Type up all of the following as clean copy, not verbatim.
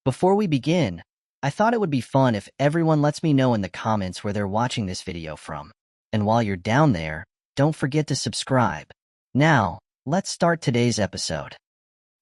Before we begin, I thought it would be fun if everyone lets me know in the comments where they're watching this video from. And while you're down there, don't forget to subscribe. Now, let's start today's episode.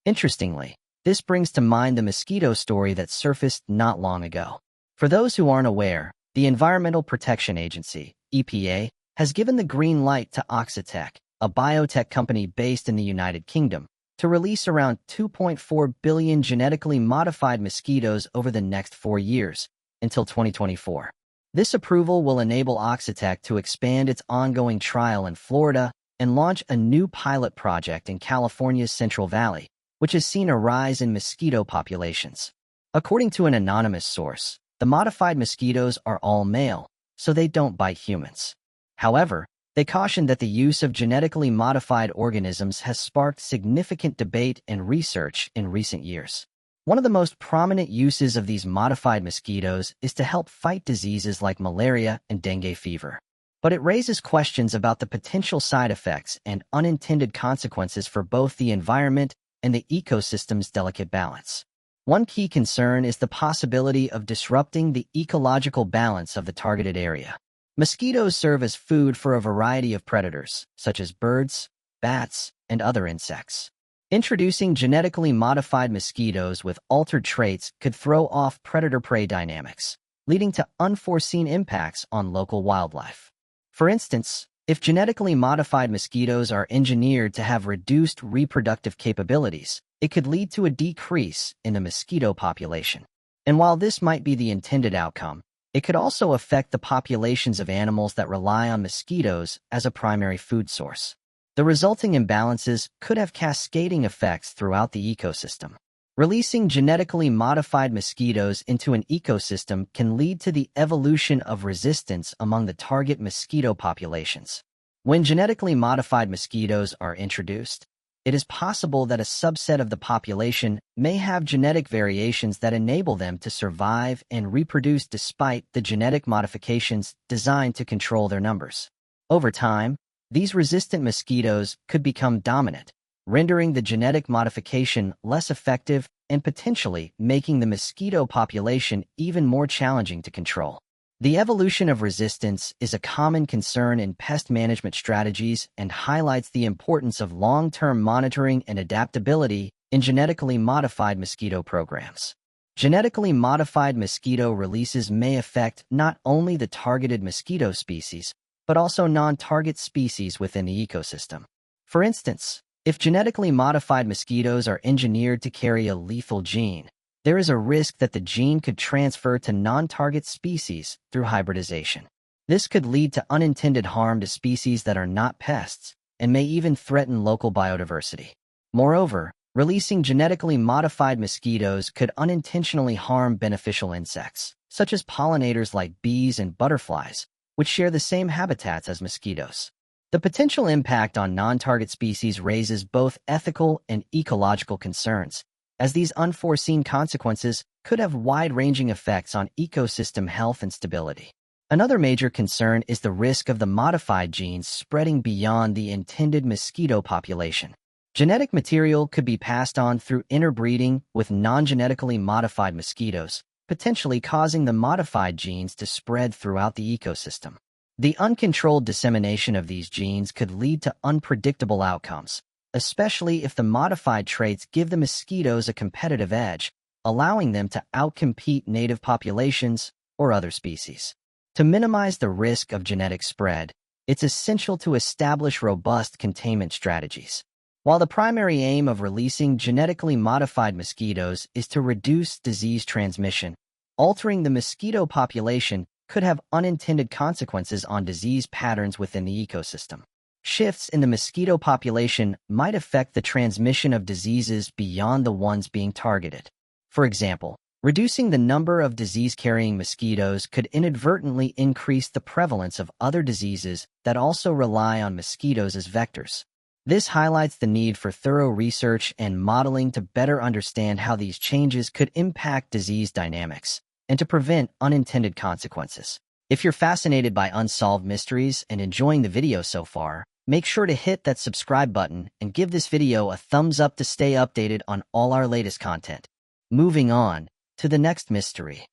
Interestingly, this brings to mind the mosquito story that surfaced not long ago. For those who aren't aware, the Environmental Protection Agency, EPA, has given the green light to Oxitec, a biotech company based in the United Kingdom, to release around 2.4 billion genetically modified mosquitoes over the next 4 years, until 2024. This approval will enable Oxitec to expand its ongoing trial in Florida and launch a new pilot project in California's Central Valley, which has seen a rise in mosquito populations. According to an anonymous source, the modified mosquitoes are all male, so they don't bite humans. However, they caution that the use of genetically modified organisms has sparked significant debate and research in recent years. One of the most prominent uses of these modified mosquitoes is to help fight diseases like malaria and dengue fever. But it raises questions about the potential side effects and unintended consequences for both the environment and the ecosystem's delicate balance. One key concern is the possibility of disrupting the ecological balance of the targeted area. Mosquitoes serve as food for a variety of predators, such as birds, bats, and other insects. Introducing genetically modified mosquitoes with altered traits could throw off predator-prey dynamics, leading to unforeseen impacts on local wildlife. For instance, if genetically modified mosquitoes are engineered to have reduced reproductive capabilities, it could lead to a decrease in the mosquito population. And while this might be the intended outcome, it could also affect the populations of animals that rely on mosquitoes as a primary food source. The resulting imbalances could have cascading effects throughout the ecosystem. Releasing genetically modified mosquitoes into an ecosystem can lead to the evolution of resistance among the target mosquito populations. When genetically modified mosquitoes are introduced, it is possible that a subset of the population may have genetic variations that enable them to survive and reproduce despite the genetic modifications designed to control their numbers. Over time, these resistant mosquitoes could become dominant, rendering the genetic modification less effective and potentially making the mosquito population even more challenging to control. The evolution of resistance is a common concern in pest management strategies and highlights the importance of long-term monitoring and adaptability in genetically modified mosquito programs. Genetically modified mosquito releases may affect not only the targeted mosquito species, but also non-target species within the ecosystem. For instance, if genetically modified mosquitoes are engineered to carry a lethal gene, there is a risk that the gene could transfer to non-target species through hybridization. This could lead to unintended harm to species that are not pests and may even threaten local biodiversity. Moreover, releasing genetically modified mosquitoes could unintentionally harm beneficial insects, such as pollinators like bees and butterflies, which share the same habitats as mosquitoes. The potential impact on non-target species raises both ethical and ecological concerns, as these unforeseen consequences could have wide-ranging effects on ecosystem health and stability. Another major concern is the risk of the modified genes spreading beyond the intended mosquito population. Genetic material could be passed on through interbreeding with non-genetically modified mosquitoes, potentially causing the modified genes to spread throughout the ecosystem. The uncontrolled dissemination of these genes could lead to unpredictable outcomes, especially if the modified traits give the mosquitoes a competitive edge, allowing them to outcompete native populations or other species. To minimize the risk of genetic spread, it's essential to establish robust containment strategies. While the primary aim of releasing genetically modified mosquitoes is to reduce disease transmission, altering the mosquito population could have unintended consequences on disease patterns within the ecosystem. Shifts in the mosquito population might affect the transmission of diseases beyond the ones being targeted. For example, reducing the number of disease-carrying mosquitoes could inadvertently increase the prevalence of other diseases that also rely on mosquitoes as vectors. This highlights the need for thorough research and modeling to better understand how these changes could impact disease dynamics and to prevent unintended consequences. If you're fascinated by unsolved mysteries and enjoying the video so far, make sure to hit that subscribe button and give this video a thumbs up to stay updated on all our latest content. Moving on, to the next mystery.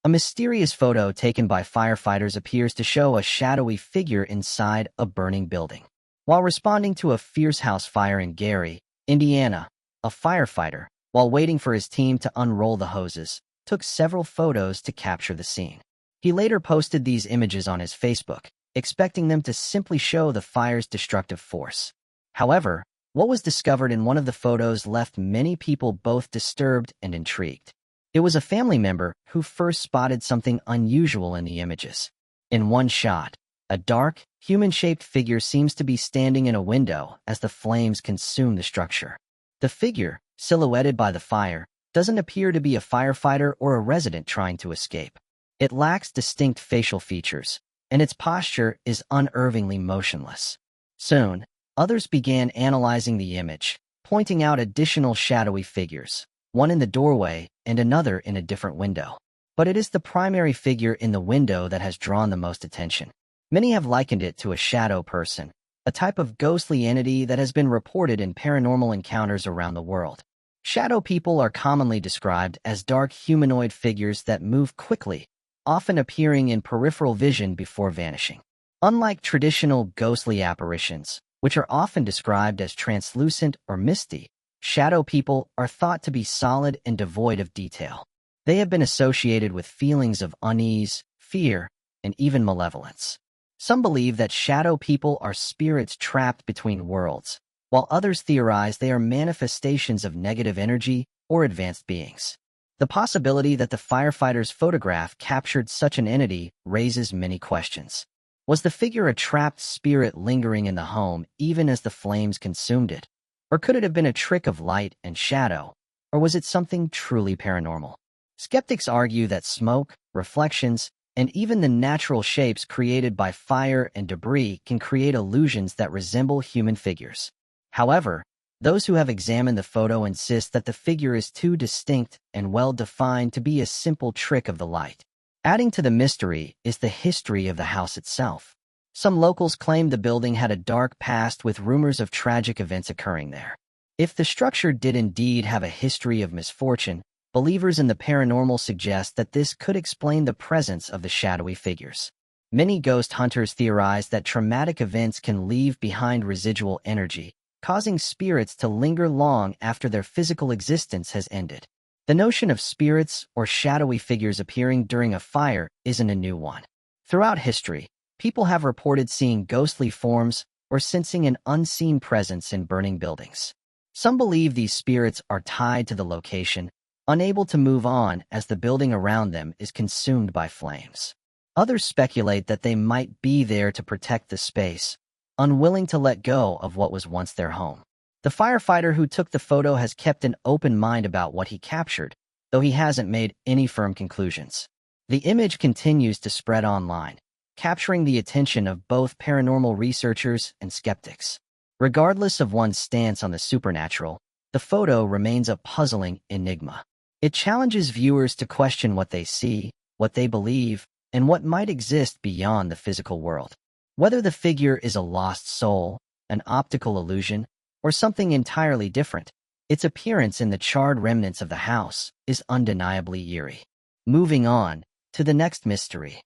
A mysterious photo taken by firefighters appears to show a shadowy figure inside a burning building. While responding to a fierce house fire in Gary, Indiana, a firefighter, while waiting for his team to unroll the hoses, took several photos to capture the scene. He later posted these images on his Facebook, expecting them to simply show the fire's destructive force. However, what was discovered in one of the photos left many people both disturbed and intrigued. It was a family member who first spotted something unusual in the images. In one shot, a dark, human-shaped figure seems to be standing in a window as the flames consume the structure. The figure, silhouetted by the fire, doesn't appear to be a firefighter or a resident trying to escape. It lacks distinct facial features, and its posture is unnervingly motionless. Soon, others began analyzing the image, pointing out additional shadowy figures, one in the doorway and another in a different window. But it is the primary figure in the window that has drawn the most attention. Many have likened it to a shadow person, a type of ghostly entity that has been reported in paranormal encounters around the world. Shadow people are commonly described as dark humanoid figures that move quickly, often appearing in peripheral vision before vanishing. Unlike traditional ghostly apparitions, which are often described as translucent or misty, shadow people are thought to be solid and devoid of detail. They have been associated with feelings of unease, fear, and even malevolence. Some believe that shadow people are spirits trapped between worlds, while others theorize they are manifestations of negative energy or advanced beings. The possibility that the firefighter's photograph captured such an entity raises many questions. Was the figure a trapped spirit lingering in the home even as the flames consumed it? Or could it have been a trick of light and shadow? Or was it something truly paranormal? Skeptics argue that smoke, reflections, and even the natural shapes created by fire and debris can create illusions that resemble human figures. However, those who have examined the photo insist that the figure is too distinct and well-defined to be a simple trick of the light. Adding to the mystery is the history of the house itself. Some locals claim the building had a dark past with rumors of tragic events occurring there. If the structure did indeed have a history of misfortune, believers in the paranormal suggest that this could explain the presence of the shadowy figures. Many ghost hunters theorize that traumatic events can leave behind residual energy, causing spirits to linger long after their physical existence has ended. The notion of spirits or shadowy figures appearing during a fire isn't a new one. Throughout history, people have reported seeing ghostly forms or sensing an unseen presence in burning buildings. Some believe these spirits are tied to the location, unable to move on as the building around them is consumed by flames. Others speculate that they might be there to protect the space, unwilling to let go of what was once their home. The firefighter who took the photo has kept an open mind about what he captured, though he hasn't made any firm conclusions. The image continues to spread online, capturing the attention of both paranormal researchers and skeptics. Regardless of one's stance on the supernatural, the photo remains a puzzling enigma. It challenges viewers to question what they see, what they believe, and what might exist beyond the physical world. Whether the figure is a lost soul, an optical illusion, or something entirely different, its appearance in the charred remnants of the house is undeniably eerie. Moving on to the next mystery.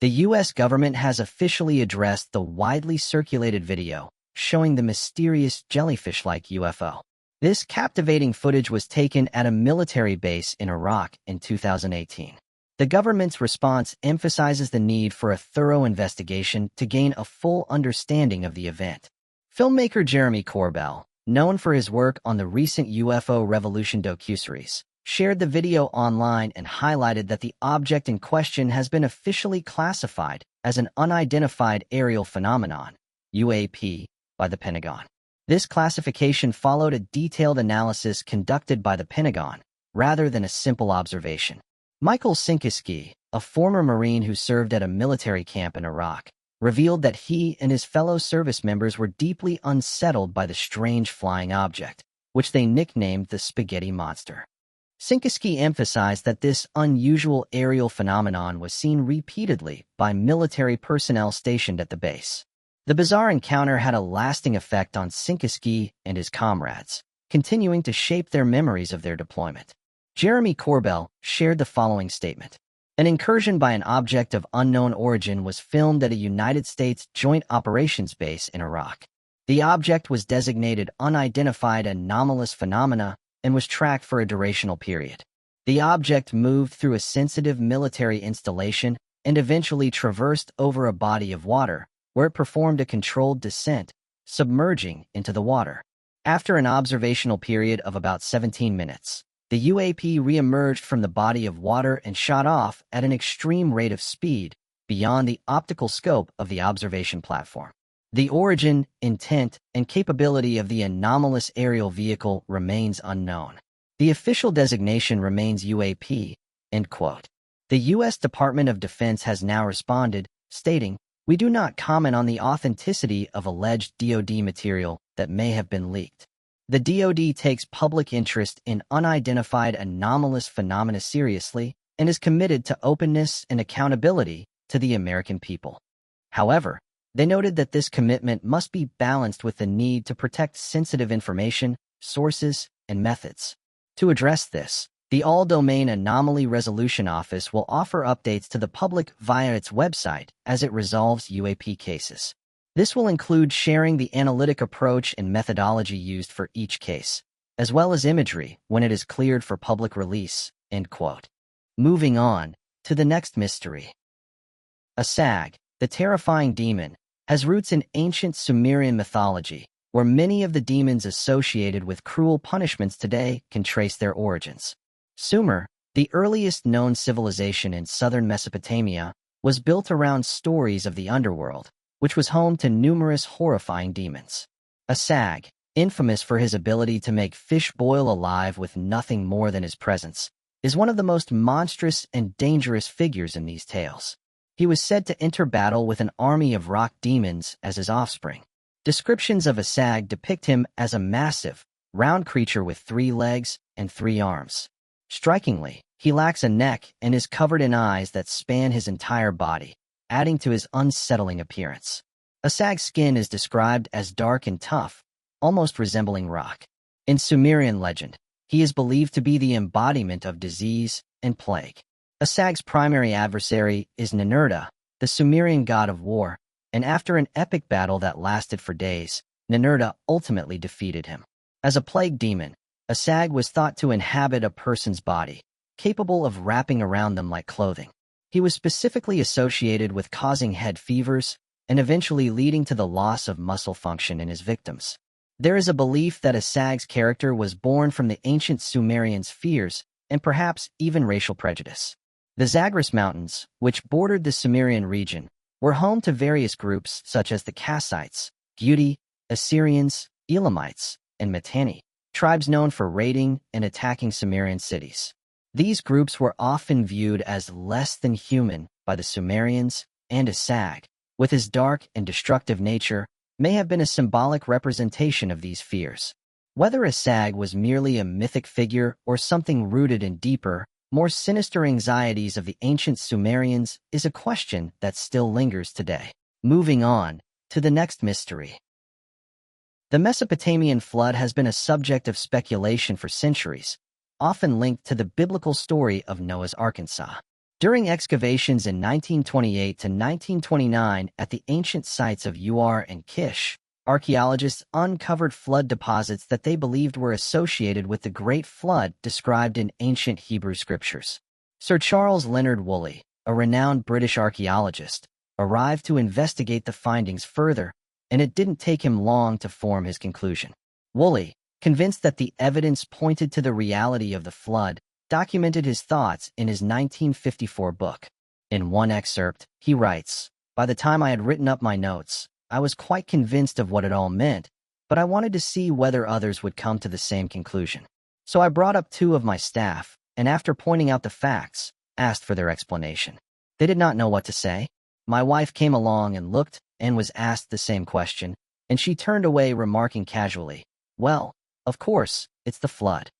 The U.S. government has officially addressed the widely circulated video showing the mysterious jellyfish-like UFO. This captivating footage was taken at a military base in Iraq in 2018. The government's response emphasizes the need for a thorough investigation to gain a full understanding of the event. Filmmaker Jeremy Corbell, known for his work on the recent UFO Revolution docuseries, shared the video online and highlighted that the object in question has been officially classified as an unidentified aerial phenomenon, UAP, by the Pentagon. This classification followed a detailed analysis conducted by the Pentagon, rather than a simple observation. Michael Sinkiski, a former Marine who served at a military camp in Iraq, revealed that he and his fellow service members were deeply unsettled by the strange flying object, which they nicknamed the Spaghetti Monster. Sinkiski emphasized that this unusual aerial phenomenon was seen repeatedly by military personnel stationed at the base. The bizarre encounter had a lasting effect on Sinkiski and his comrades, continuing to shape their memories of their deployment. Jeremy Corbell shared the following statement. An incursion by an object of unknown origin was filmed at a United States Joint Operations Base in Iraq. The object was designated Unidentified Anomalous Phenomena and was tracked for a durational period. The object moved through a sensitive military installation and eventually traversed over a body of water, where it performed a controlled descent, submerging into the water. After an observational period of about 17 minutes, the UAP re-emerged from the body of water and shot off at an extreme rate of speed beyond the optical scope of the observation platform. The origin, intent, and capability of the anomalous aerial vehicle remains unknown. The official designation remains UAP, end quote. The U.S. Department of Defense has now responded, stating, "We do not comment on the authenticity of alleged DoD material that may have been leaked." The DoD takes public interest in unidentified anomalous phenomena seriously and is committed to openness and accountability to the American people. However, they noted that this commitment must be balanced with the need to protect sensitive information, sources, and methods. To address this, the All-Domain Anomaly Resolution Office will offer updates to the public via its website as it resolves UAP cases. This will include sharing the analytic approach and methodology used for each case, as well as imagery when it is cleared for public release, end quote. Moving on to the next mystery. Asag, the terrifying demon, has roots in ancient Sumerian mythology, where many of the demons associated with cruel punishments today can trace their origins. Sumer, the earliest known civilization in southern Mesopotamia, was built around stories of the underworld, which was home to numerous horrifying demons. Asag, infamous for his ability to make fish boil alive with nothing more than his presence, is one of the most monstrous and dangerous figures in these tales. He was said to enter battle with an army of rock demons as his offspring. Descriptions of Asag depict him as a massive, round creature with 3 legs and 3 arms. Strikingly, he lacks a neck and is covered in eyes that span his entire body, adding to his unsettling appearance. Asag's skin is described as dark and tough, almost resembling rock. In Sumerian legend, he is believed to be the embodiment of disease and plague. Asag's primary adversary is Ninurta, the Sumerian god of war, and after an epic battle that lasted for days, Ninurta ultimately defeated him. As a plague demon, Asag was thought to inhabit a person's body, capable of wrapping around them like clothing. He was specifically associated with causing head fevers and eventually leading to the loss of muscle function in his victims. There is a belief that Asag's character was born from the ancient Sumerians' fears and perhaps even racial prejudice. The Zagros Mountains, which bordered the Sumerian region, were home to various groups such as the Kassites, Gudi, Assyrians, Elamites, and Mitanni, tribes known for raiding and attacking Sumerian cities. These groups were often viewed as less than human by the Sumerians, and Asag, with his dark and destructive nature, may have been a symbolic representation of these fears. Whether Asag was merely a mythic figure or something rooted in deeper, more sinister anxieties of the ancient Sumerians is a question that still lingers today. Moving on to the next mystery. The Mesopotamian flood has been a subject of speculation for centuries, often linked to the biblical story of Noah's Arkansas. During excavations in 1928 to 1929 at the ancient sites of Ur and Kish, archaeologists uncovered flood deposits that they believed were associated with the Great Flood described in ancient Hebrew scriptures. Sir Charles Leonard Woolley, a renowned British archaeologist, arrived to investigate the findings further, and it didn't take him long to form his conclusion. Woolley, convinced that the evidence pointed to the reality of the flood, documented his thoughts in his 1954 book. In one excerpt, he writes, "By the time I had written up my notes, I was quite convinced of what it all meant, but I wanted to see whether others would come to the same conclusion. So I brought up 2 of my staff, and after pointing out the facts, asked for their explanation. They did not know what to say. My wife came along and looked and was asked the same question, and she turned away, remarking casually, 'Well, of course, it's the flood.'"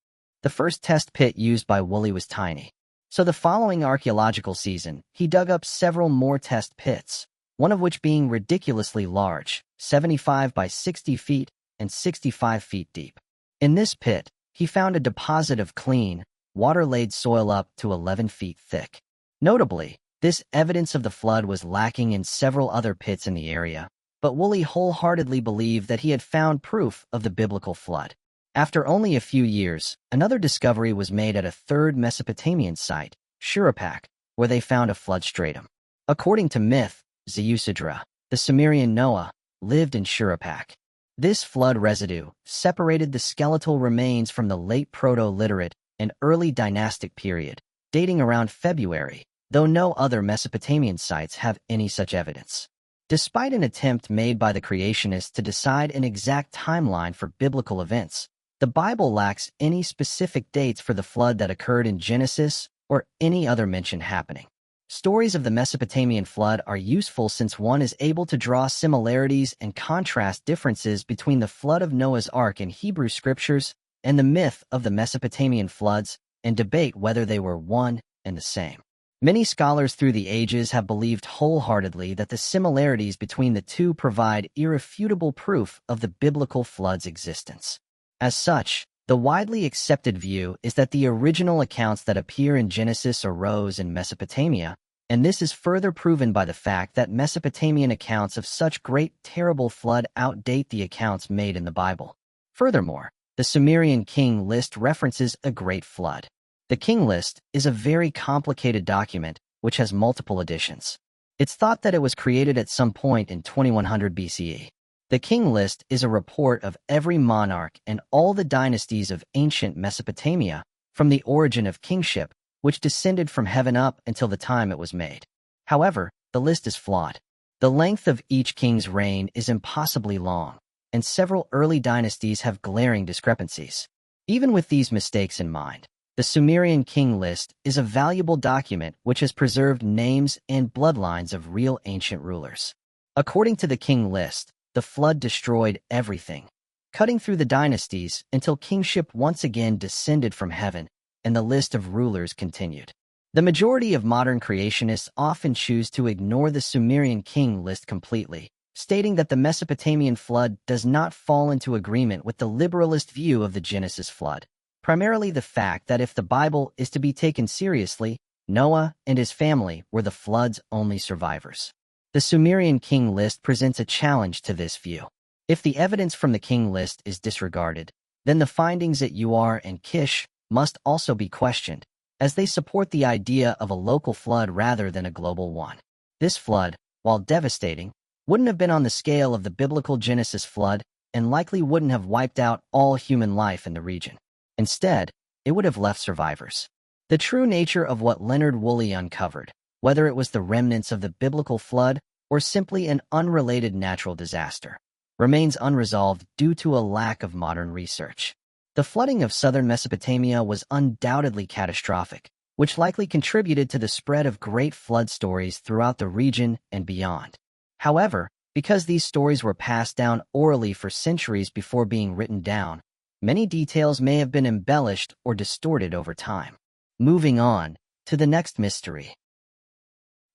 The first test pit used by Woolley was tiny. So the following archaeological season, he dug up several more test pits, one of which being ridiculously large, 75 by 60 feet and 65 feet deep. In this pit, he found a deposit of clean, water laid soil up to 11 feet thick. Notably, this evidence of the flood was lacking in several other pits in the area, but Woolley wholeheartedly believed that he had found proof of the biblical flood. After only a few years, another discovery was made at a third Mesopotamian site, Shuruppak, where they found a flood stratum. According to myth, Zeusidra, the Sumerian Noah, lived in Shuruppak. This flood residue separated the skeletal remains from the late Proto-Literate and early dynastic period, dating around February, though no other Mesopotamian sites have any such evidence. Despite an attempt made by the creationists to decide an exact timeline for biblical events, the Bible lacks any specific dates for the flood that occurred in Genesis or any other mention happening. Stories of the Mesopotamian flood are useful since one is able to draw similarities and contrast differences between the flood of Noah's Ark in Hebrew scriptures and the myth of the Mesopotamian floods and debate whether they were one and the same. Many scholars through the ages have believed wholeheartedly that the similarities between the two provide irrefutable proof of the biblical flood's existence. As such, the widely accepted view is that the original accounts that appear in Genesis arose in Mesopotamia, and this is further proven by the fact that Mesopotamian accounts of such great terrible flood outdate the accounts made in the Bible. Furthermore, the Sumerian king list references a great flood. The king list is a very complicated document which has multiple editions. It's thought that it was created at some point in 2100 BCE. The king list is a report of every monarch and all the dynasties of ancient Mesopotamia from the origin of kingship, which descended from heaven up until the time it was made. However, the list is flawed. The length of each king's reign is impossibly long, and several early dynasties have glaring discrepancies. Even with these mistakes in mind, the Sumerian king list is a valuable document which has preserved names and bloodlines of real ancient rulers. According to the king list, the flood destroyed everything, cutting through the dynasties until kingship once again descended from heaven, and the list of rulers continued. The majority of modern creationists often choose to ignore the Sumerian king list completely, stating that the Mesopotamian flood does not fall into agreement with the liberalist view of the Genesis flood, primarily the fact that if the Bible is to be taken seriously, Noah and his family were the flood's only survivors. The Sumerian king list presents a challenge to this view. If the evidence from the king list is disregarded, then the findings at Uar and Kish must also be questioned, as they support the idea of a local flood rather than a global one. This flood, while devastating, wouldn't have been on the scale of the biblical Genesis flood and likely wouldn't have wiped out all human life in the region. Instead, it would have left survivors. The true nature of what Leonard Woolley uncovered, whether it was the remnants of the biblical flood or simply an unrelated natural disaster, remains unresolved due to a lack of modern research. The flooding of southern Mesopotamia was undoubtedly catastrophic, which likely contributed to the spread of great flood stories throughout the region and beyond. However, because these stories were passed down orally for centuries before being written down, many details may have been embellished or distorted over time. Moving on to the next mystery.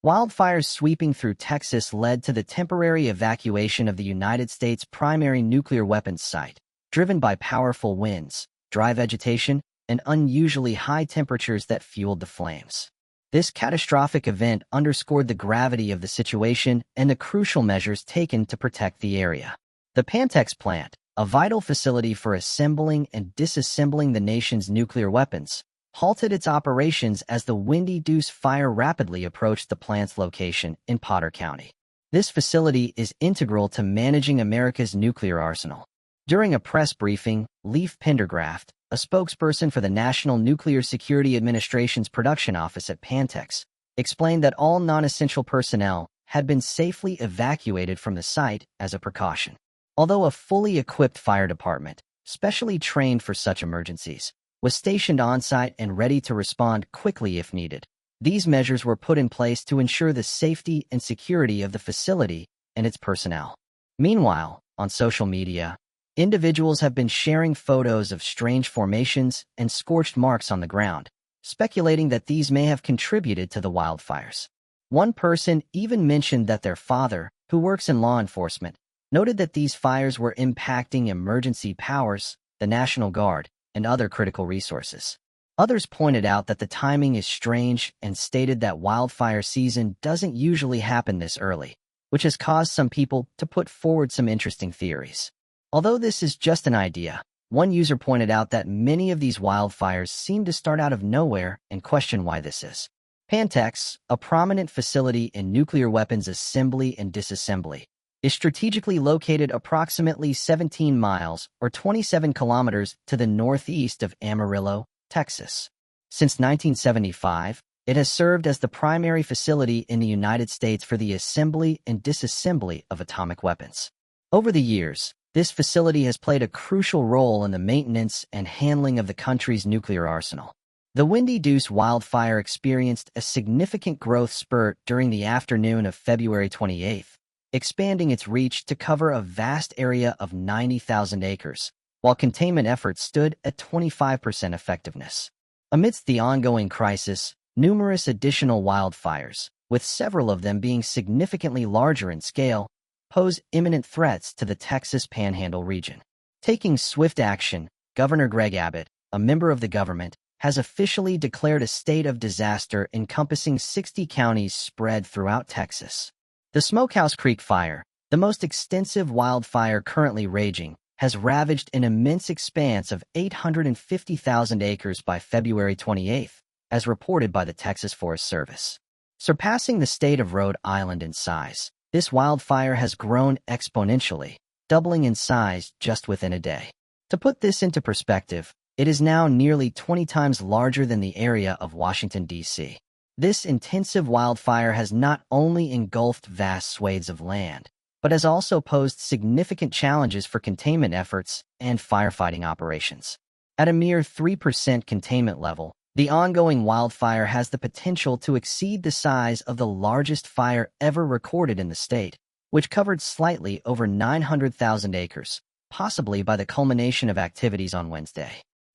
Wildfires sweeping through Texas led to the temporary evacuation of the United States' primary nuclear weapons site, driven by powerful winds, dry vegetation, and unusually high temperatures that fueled the flames. This catastrophic event underscored the gravity of the situation and the crucial measures taken to protect the area. The Pantex plant, a vital facility for assembling and disassembling the nation's nuclear weapons, halted its operations as the Windy Deuce fire rapidly approached the plant's location in Potter County. This facility is integral to managing America's nuclear arsenal. During a press briefing, Leif Pendergraft, a spokesperson for the National Nuclear Security Administration's production office at Pantex, explained that all non-essential personnel had been safely evacuated from the site as a precaution. Although a fully equipped fire department, specially trained for such emergencies, was stationed on-site and ready to respond quickly if needed, these measures were put in place to ensure the safety and security of the facility and its personnel. Meanwhile, on social media, individuals have been sharing photos of strange formations and scorched marks on the ground, speculating that these may have contributed to the wildfires. One person even mentioned that their father, who works in law enforcement, noted that these fires were impacting emergency powers, the National Guard, and other critical resources. Others pointed out that the timing is strange and stated that wildfire season doesn't usually happen this early, which has caused some people to put forward some interesting theories. Although this is just an idea, one user pointed out that many of these wildfires seem to start out of nowhere and question why this is. Pantex, a prominent facility in nuclear weapons assembly and disassembly, is strategically located approximately 17 miles or 27 kilometers to the northeast of Amarillo, Texas. Since 1975, it has served as the primary facility in the United States for the assembly and disassembly of atomic weapons. Over the years, this facility has played a crucial role in the maintenance and handling of the country's nuclear arsenal. The Windy Deuce wildfire experienced a significant growth spurt during the afternoon of February 28, expanding its reach to cover a vast area of 90,000 acres, while containment efforts stood at 25% effectiveness. Amidst the ongoing crisis, numerous additional wildfires, with several of them being significantly larger in scale, pose imminent threats to the Texas Panhandle region. Taking swift action, Governor Greg Abbott, a member of the government, has officially declared a state of disaster encompassing 60 counties spread throughout Texas. The Smokehouse Creek Fire, the most extensive wildfire currently raging, has ravaged an immense expanse of 850,000 acres by February 28, as reported by the Texas Forest Service. Surpassing the state of Rhode Island in size, this wildfire has grown exponentially, doubling in size just within a day. To put this into perspective, it is now nearly 20 times larger than the area of Washington, D.C. This intensive wildfire has not only engulfed vast swathes of land, but has also posed significant challenges for containment efforts and firefighting operations. At a mere 3% containment level, the ongoing wildfire has the potential to exceed the size of the largest fire ever recorded in the state, which covered slightly over 900,000 acres, possibly by the culmination of activities on Wednesday.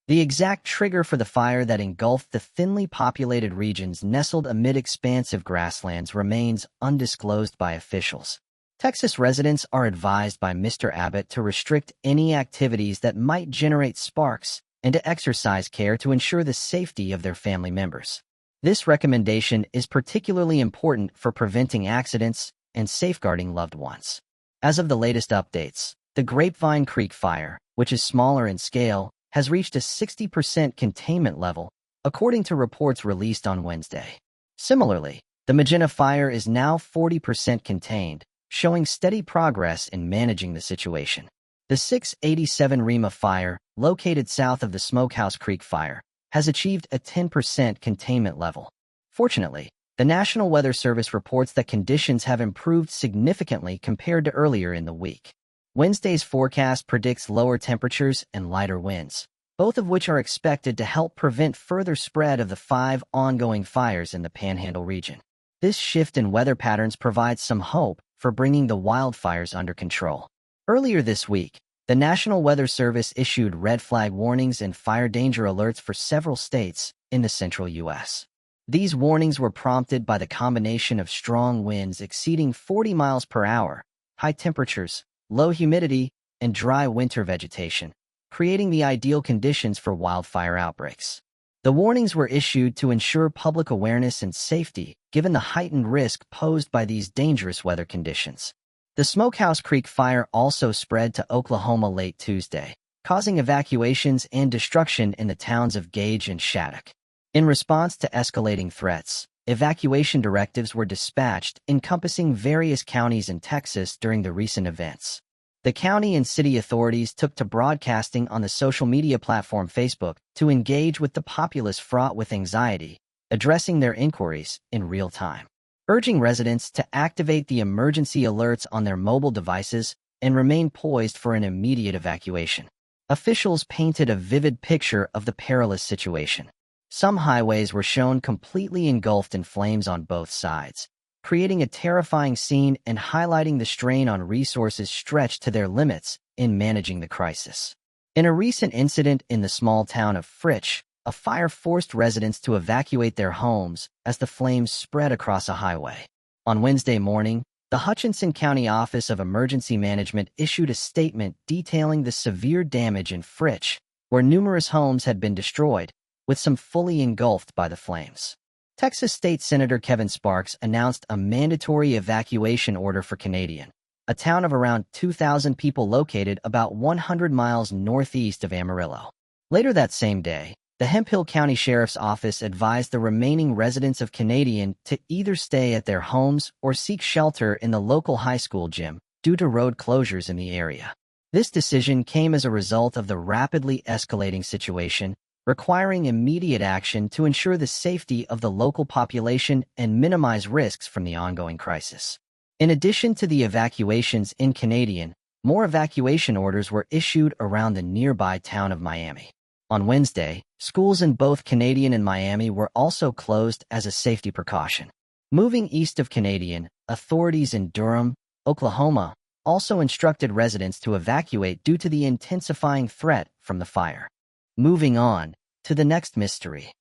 The exact trigger for the fire that engulfed the thinly populated regions nestled amid expansive grasslands remains undisclosed by officials. Texas residents are advised by Mr. Abbott to restrict any activities that might generate sparks and to exercise care to ensure the safety of their family members. This recommendation is particularly important for preventing accidents and safeguarding loved ones. As of the latest updates, the Grapevine Creek Fire, which is smaller in scale, has reached a 60% containment level, according to reports released on Wednesday. Similarly, the Magenta Fire is now 40% contained, showing steady progress in managing the situation. The 687 Rima Fire, located south of the Smokehouse Creek Fire, has achieved a 10% containment level. Fortunately, the National Weather Service reports that conditions have improved significantly compared to earlier in the week. Wednesday's forecast predicts lower temperatures and lighter winds, both of which are expected to help prevent further spread of the 5 ongoing fires in the Panhandle region. This shift in weather patterns provides some hope for bringing the wildfires under control. Earlier this week, the National Weather Service issued red flag warnings and fire danger alerts for several states in the central U.S. These warnings were prompted by the combination of strong winds exceeding 40 miles per hour, high temperatures, low humidity, and dry winter vegetation, creating the ideal conditions for wildfire outbreaks. The warnings were issued to ensure public awareness and safety, given the heightened risk posed by these dangerous weather conditions. The Smokehouse Creek Fire also spread to Oklahoma late Tuesday, causing evacuations and destruction in the towns of Gage and Shattuck. In response to escalating threats, evacuation directives were dispatched encompassing various counties in Texas during the recent events. The county and city authorities took to broadcasting on the social media platform Facebook to engage with the populace fraught with anxiety, addressing their inquiries in real time, urging residents to activate the emergency alerts on their mobile devices and remain poised for an immediate evacuation. Officials painted a vivid picture of the perilous situation. Some highways were shown completely engulfed in flames on both sides, creating a terrifying scene and highlighting the strain on resources stretched to their limits in managing the crisis. In a recent incident in the small town of Fritch, a fire forced residents to evacuate their homes as the flames spread across a highway. On Wednesday morning, the Hutchinson County Office of Emergency Management issued a statement detailing the severe damage in Fritch, where numerous homes had been destroyed, with some fully engulfed by the flames. Texas State Senator Kevin Sparks announced a mandatory evacuation order for Canadian, a town of around 2,000 people located about 100 miles northeast of Amarillo. Later that same day, the Hemphill County Sheriff's Office advised the remaining residents of Canadian to either stay at their homes or seek shelter in the local high school gym due to road closures in the area. This decision came as a result of the rapidly escalating situation, requiring immediate action to ensure the safety of the local population and minimize risks from the ongoing crisis. In addition to the evacuations in Canadian, more evacuation orders were issued around the nearby town of Miami. On Wednesday, schools in both Canadian and Miami were also closed as a safety precaution. Moving east of Canadian, authorities in Durham, Oklahoma, also instructed residents to evacuate due to the intensifying threat from the fire. Moving on to the next mystery.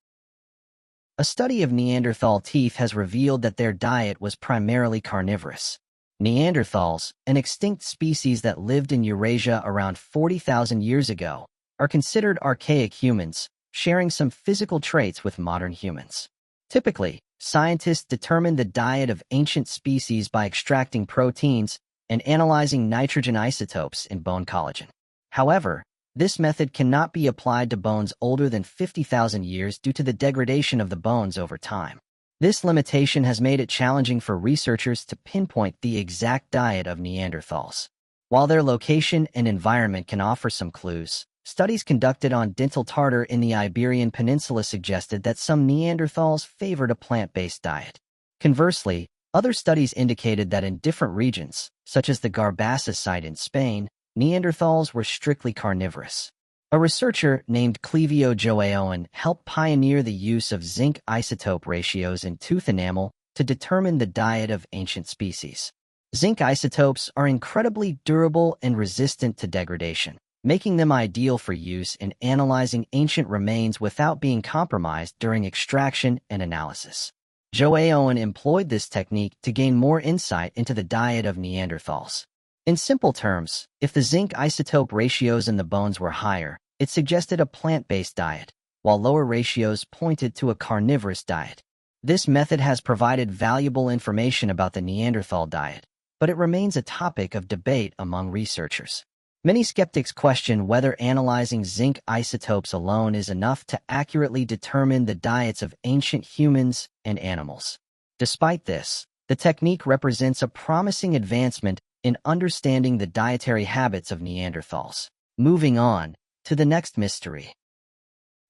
A study of Neanderthal teeth has revealed that their diet was primarily carnivorous. Neanderthals, an extinct species that lived in Eurasia around 40,000 years ago, are considered archaic humans, sharing some physical traits with modern humans. Typically, scientists determine the diet of ancient species by extracting proteins and analyzing nitrogen isotopes in bone collagen. However, this method cannot be applied to bones older than 50,000 years due to the degradation of the bones over time. This limitation has made it challenging for researchers to pinpoint the exact diet of Neanderthals. While their location and environment can offer some clues, studies conducted on dental tartar in the Iberian Peninsula suggested that some Neanderthals favored a plant-based diet. Conversely, other studies indicated that in different regions, such as the Garbassa site in Spain, Neanderthals were strictly carnivorous. A researcher named Clevio Joaoen helped pioneer the use of zinc isotope ratios in tooth enamel to determine the diet of ancient species. Zinc isotopes are incredibly durable and resistant to degradation, making them ideal for use in analyzing ancient remains without being compromised during extraction and analysis. Joaoen employed this technique to gain more insight into the diet of Neanderthals. In simple terms, if the zinc isotope ratios in the bones were higher, it suggested a plant-based diet, while lower ratios pointed to a carnivorous diet. This method has provided valuable information about the Neanderthal diet, but it remains a topic of debate among researchers. Many skeptics question whether analyzing zinc isotopes alone is enough to accurately determine the diets of ancient humans and animals. Despite this, the technique represents a promising advancement in understanding the dietary habits of Neanderthals. Moving on to the next mystery.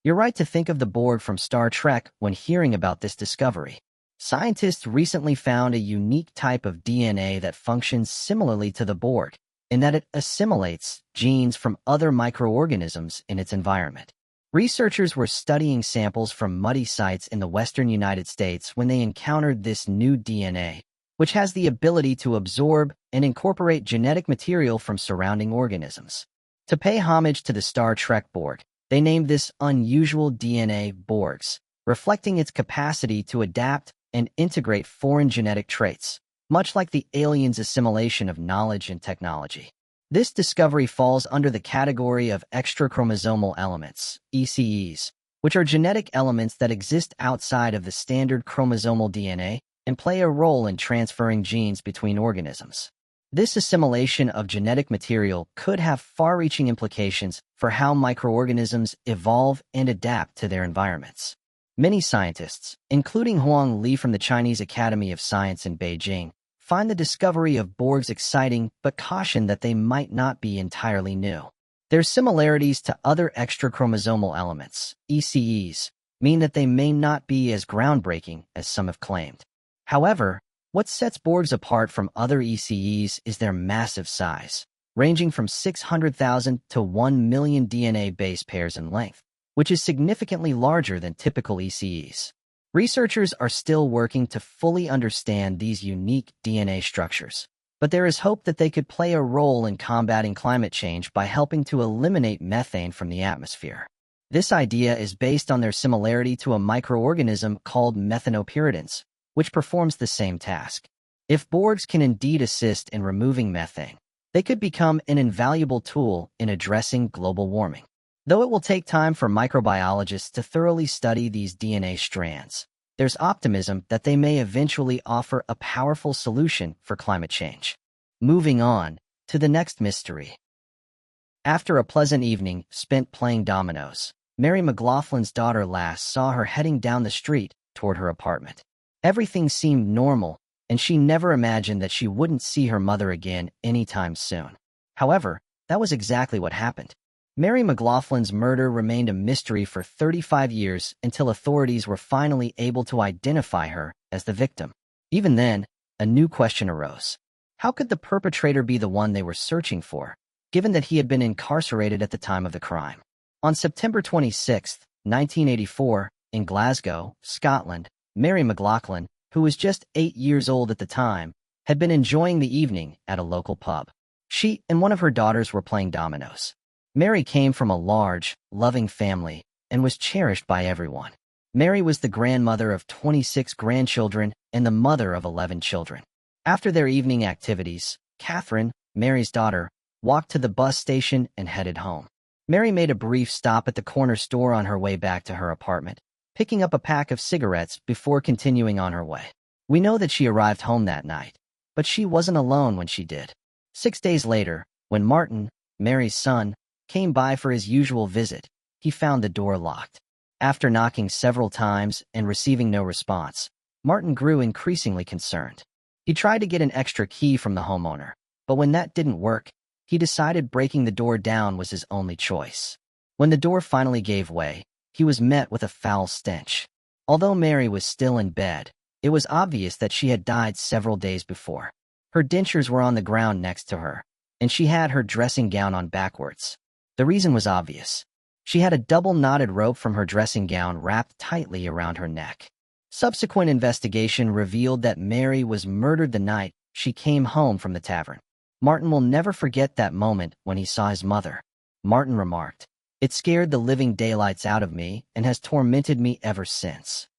You're right to think of the Borg from Star Trek when hearing about this discovery. Scientists recently found a unique type of DNA that functions similarly to the Borg, in that it assimilates genes from other microorganisms in its environment. Researchers were studying samples from muddy sites in the western United States when they encountered this new DNA, which has the ability to absorb and incorporate genetic material from surrounding organisms. To pay homage to the Star Trek Borg, they named this unusual DNA Borgs, reflecting its capacity to adapt and integrate foreign genetic traits, much like the aliens' assimilation of knowledge and technology. This discovery falls under the category of extrachromosomal elements, ECEs, which are genetic elements that exist outside of the standard chromosomal DNA and play a role in transferring genes between organisms. This assimilation of genetic material could have far-reaching implications for how microorganisms evolve and adapt to their environments. Many scientists, including Huang Li from the Chinese Academy of Science in Beijing, find the discovery of Borgs exciting but caution that they might not be entirely new. Their similarities to other extrachromosomal elements, ECEs, mean that they may not be as groundbreaking as some have claimed. However, what sets Borgs apart from other ECEs is their massive size, ranging from 600,000 to 1 million DNA base pairs in length, which is significantly larger than typical ECEs. Researchers are still working to fully understand these unique DNA structures, but there is hope that they could play a role in combating climate change by helping to eliminate methane from the atmosphere. This idea is based on their similarity to a microorganism called methanopyridines, which performs the same task. If Borgs can indeed assist in removing methane, they could become an invaluable tool in addressing global warming. Though it will take time for microbiologists to thoroughly study these DNA strands, there's optimism that they may eventually offer a powerful solution for climate change. Moving on to the next mystery. After a pleasant evening spent playing dominoes, Mary McLaughlin's daughter Lass saw her heading down the street toward her apartment. Everything seemed normal, and she never imagined that she wouldn't see her mother again anytime soon. However, that was exactly what happened. Mary McLaughlin's murder remained a mystery for 35 years until authorities were finally able to identify her as the victim. Even then, a new question arose. How could the perpetrator be the one they were searching for, given that he had been incarcerated at the time of the crime? On September 26, 1984, in Glasgow, Scotland, Mary McLaughlin, who was just 8 years old at the time, had been enjoying the evening at a local pub. She and one of her daughters were playing dominoes. Mary came from a large, loving family and was cherished by everyone. Mary was the grandmother of 26 grandchildren and the mother of 11 children. After their evening activities, Catherine, Mary's daughter, walked to the bus station and headed home. Mary made a brief stop at the corner store on her way back to her apartment, picking up a pack of cigarettes before continuing on her way. We know that she arrived home that night, but she wasn't alone when she did. 6 days later, when Martin, Mary's son, came by for his usual visit, he found the door locked. After knocking several times and receiving no response, Martin grew increasingly concerned. He tried to get an extra key from the homeowner, but when that didn't work, he decided breaking the door down was his only choice. When the door finally gave way, he was met with a foul stench. Although Mary was still in bed, it was obvious that she had died several days before. Her dentures were on the ground next to her, and she had her dressing gown on backwards. The reason was obvious. She had a double-knotted rope from her dressing gown wrapped tightly around her neck. Subsequent investigation revealed that Mary was murdered the night she came home from the tavern. Martin will never forget that moment when he saw his mother. Martin remarked, "It scared the living daylights out of me and has tormented me ever since."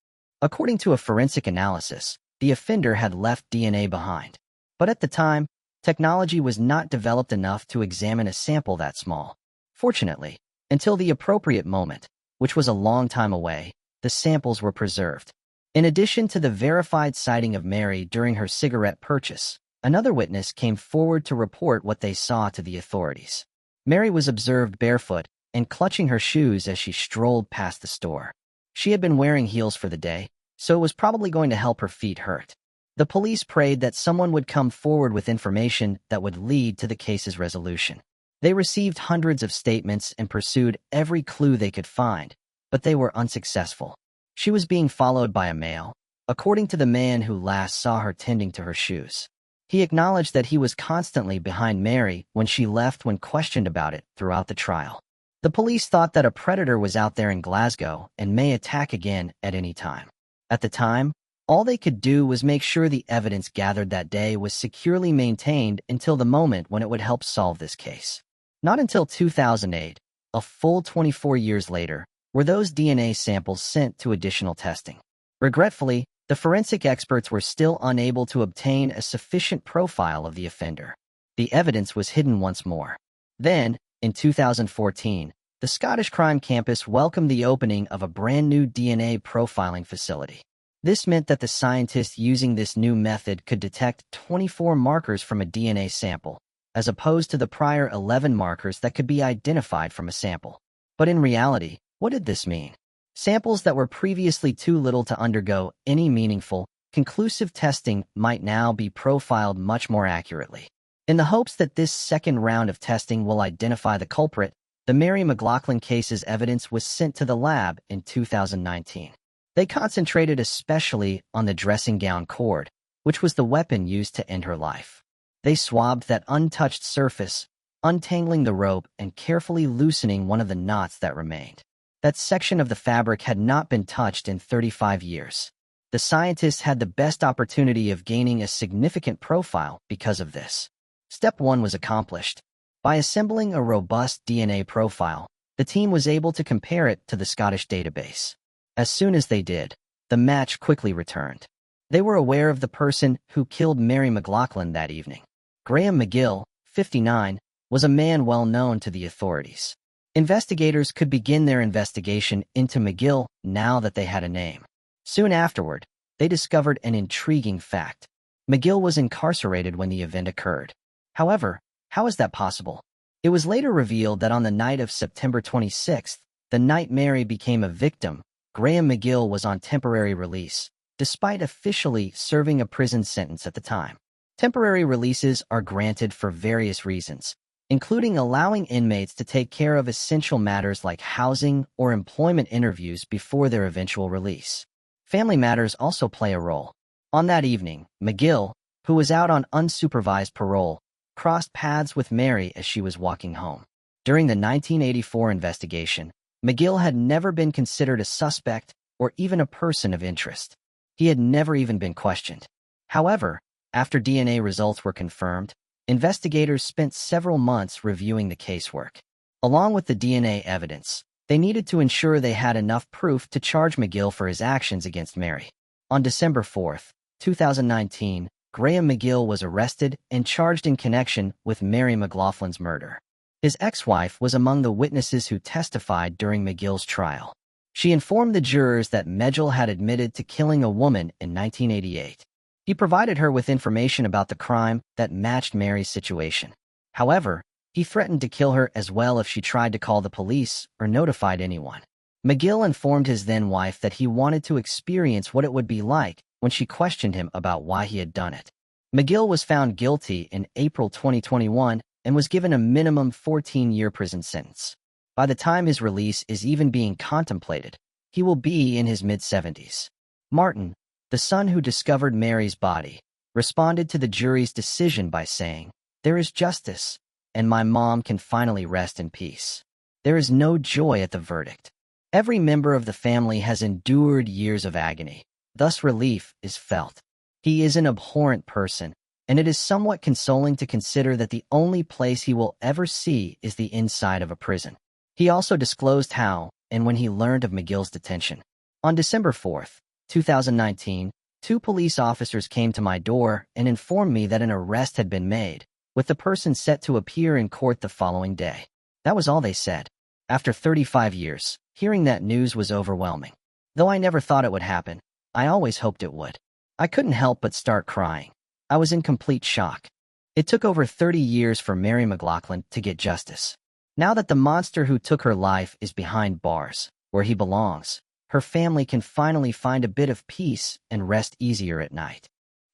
According to a forensic analysis, the offender had left DNA behind. But at the time, technology was not developed enough to examine a sample that small. Fortunately, until the appropriate moment, which was a long time away, the samples were preserved. In addition to the verified sighting of Mary during her cigarette purchase, another witness came forward to report what they saw to the authorities. Mary was observed barefoot and clutching her shoes as she strolled past the store. She had been wearing heels for the day, so it was probably going to help her feet hurt. The police prayed that someone would come forward with information that would lead to the case's resolution. They received hundreds of statements and pursued every clue they could find, but they were unsuccessful. She was being followed by a male, according to the man who last saw her tending to her shoes. He acknowledged that he was constantly behind Mary when she left when questioned about it throughout the trial. The police thought that a predator was out there in Glasgow and may attack again at any time. At the time, all they could do was make sure the evidence gathered that day was securely maintained until the moment when it would help solve this case. Not until 2008, a full 24 years later, were those DNA samples sent to additional testing. Regretfully, the forensic experts were still unable to obtain a sufficient profile of the offender. The evidence was hidden once more. Then, in 2014, the Scottish Crime Campus welcomed the opening of a brand new DNA profiling facility. This meant that the scientists using this new method could detect 24 markers from a DNA sample, as opposed to the prior 11 markers that could be identified from a sample. But in reality, what did this mean? Samples that were previously too little to undergo any meaningful, conclusive testing might now be profiled much more accurately. In the hopes that this second round of testing will identify the culprit, the Mary McLaughlin case's evidence was sent to the lab in 2019. They concentrated especially on the dressing gown cord, which was the weapon used to end her life. They swabbed that untouched surface, untangling the rope and carefully loosening one of the knots that remained. That section of the fabric had not been touched in 35 years. The scientists had the best opportunity of gaining a significant profile because of this. Step 1 was accomplished. By assembling a robust DNA profile, the team was able to compare it to the Scottish database. As soon as they did, the match quickly returned. They were aware of the person who killed Mary McLaughlin that evening. Graham McGill, 59, was a man well known to the authorities. Investigators could begin their investigation into McGill now that they had a name. Soon afterward, they discovered an intriguing fact. McGill was incarcerated when the event occurred. However, how is that possible? It was later revealed that on the night of September 26th, the night Mary became a victim, Graham McGill was on temporary release, despite officially serving a prison sentence at the time. Temporary releases are granted for various reasons, including allowing inmates to take care of essential matters like housing or employment interviews before their eventual release. Family matters also play a role. On that evening, McGill, who was out on unsupervised parole, crossed paths with Mary as she was walking home. During the 1984 investigation, McGill had never been considered a suspect or even a person of interest. He had never even been questioned. However, after DNA results were confirmed, investigators spent several months reviewing the casework. Along with the DNA evidence, they needed to ensure they had enough proof to charge McGill for his actions against Mary. On December 4, 2019, Graham McGill was arrested and charged in connection with Mary McLaughlin's murder. His ex-wife was among the witnesses who testified during McGill's trial. She informed the jurors that McGill had admitted to killing a woman in 1988. He provided her with information about the crime that matched Mary's situation. However, he threatened to kill her as well if she tried to call the police or notified anyone. McGill informed his then-wife that he wanted to experience what it would be like when she questioned him about why he had done it. McGill was found guilty in April 2021 and was given a minimum 14-year prison sentence. By the time his release is even being contemplated, he will be in his mid-70s. Martin, the son who discovered Mary's body, responded to the jury's decision by saying, "There is justice, and my mom can finally rest in peace." There is no joy at the verdict. Every member of the family has endured years of agony, thus relief is felt. He is an abhorrent person, and it is somewhat consoling to consider that the only place he will ever see is the inside of a prison. He also disclosed how and when he learned of McGill's detention. On December 4, 2019, 2 police officers came to my door and informed me that an arrest had been made, with the person set to appear in court the following day. That was all they said. After 35 years, hearing that news was overwhelming. Though I never thought it would happen, I always hoped it would. I couldn't help but start crying. I was in complete shock. It took over 30 years for Mary McLaughlin to get justice. Now that the monster who took her life is behind bars, where he belongs, her family can finally find a bit of peace and rest easier at night.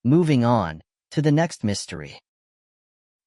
Moving on to the next mystery.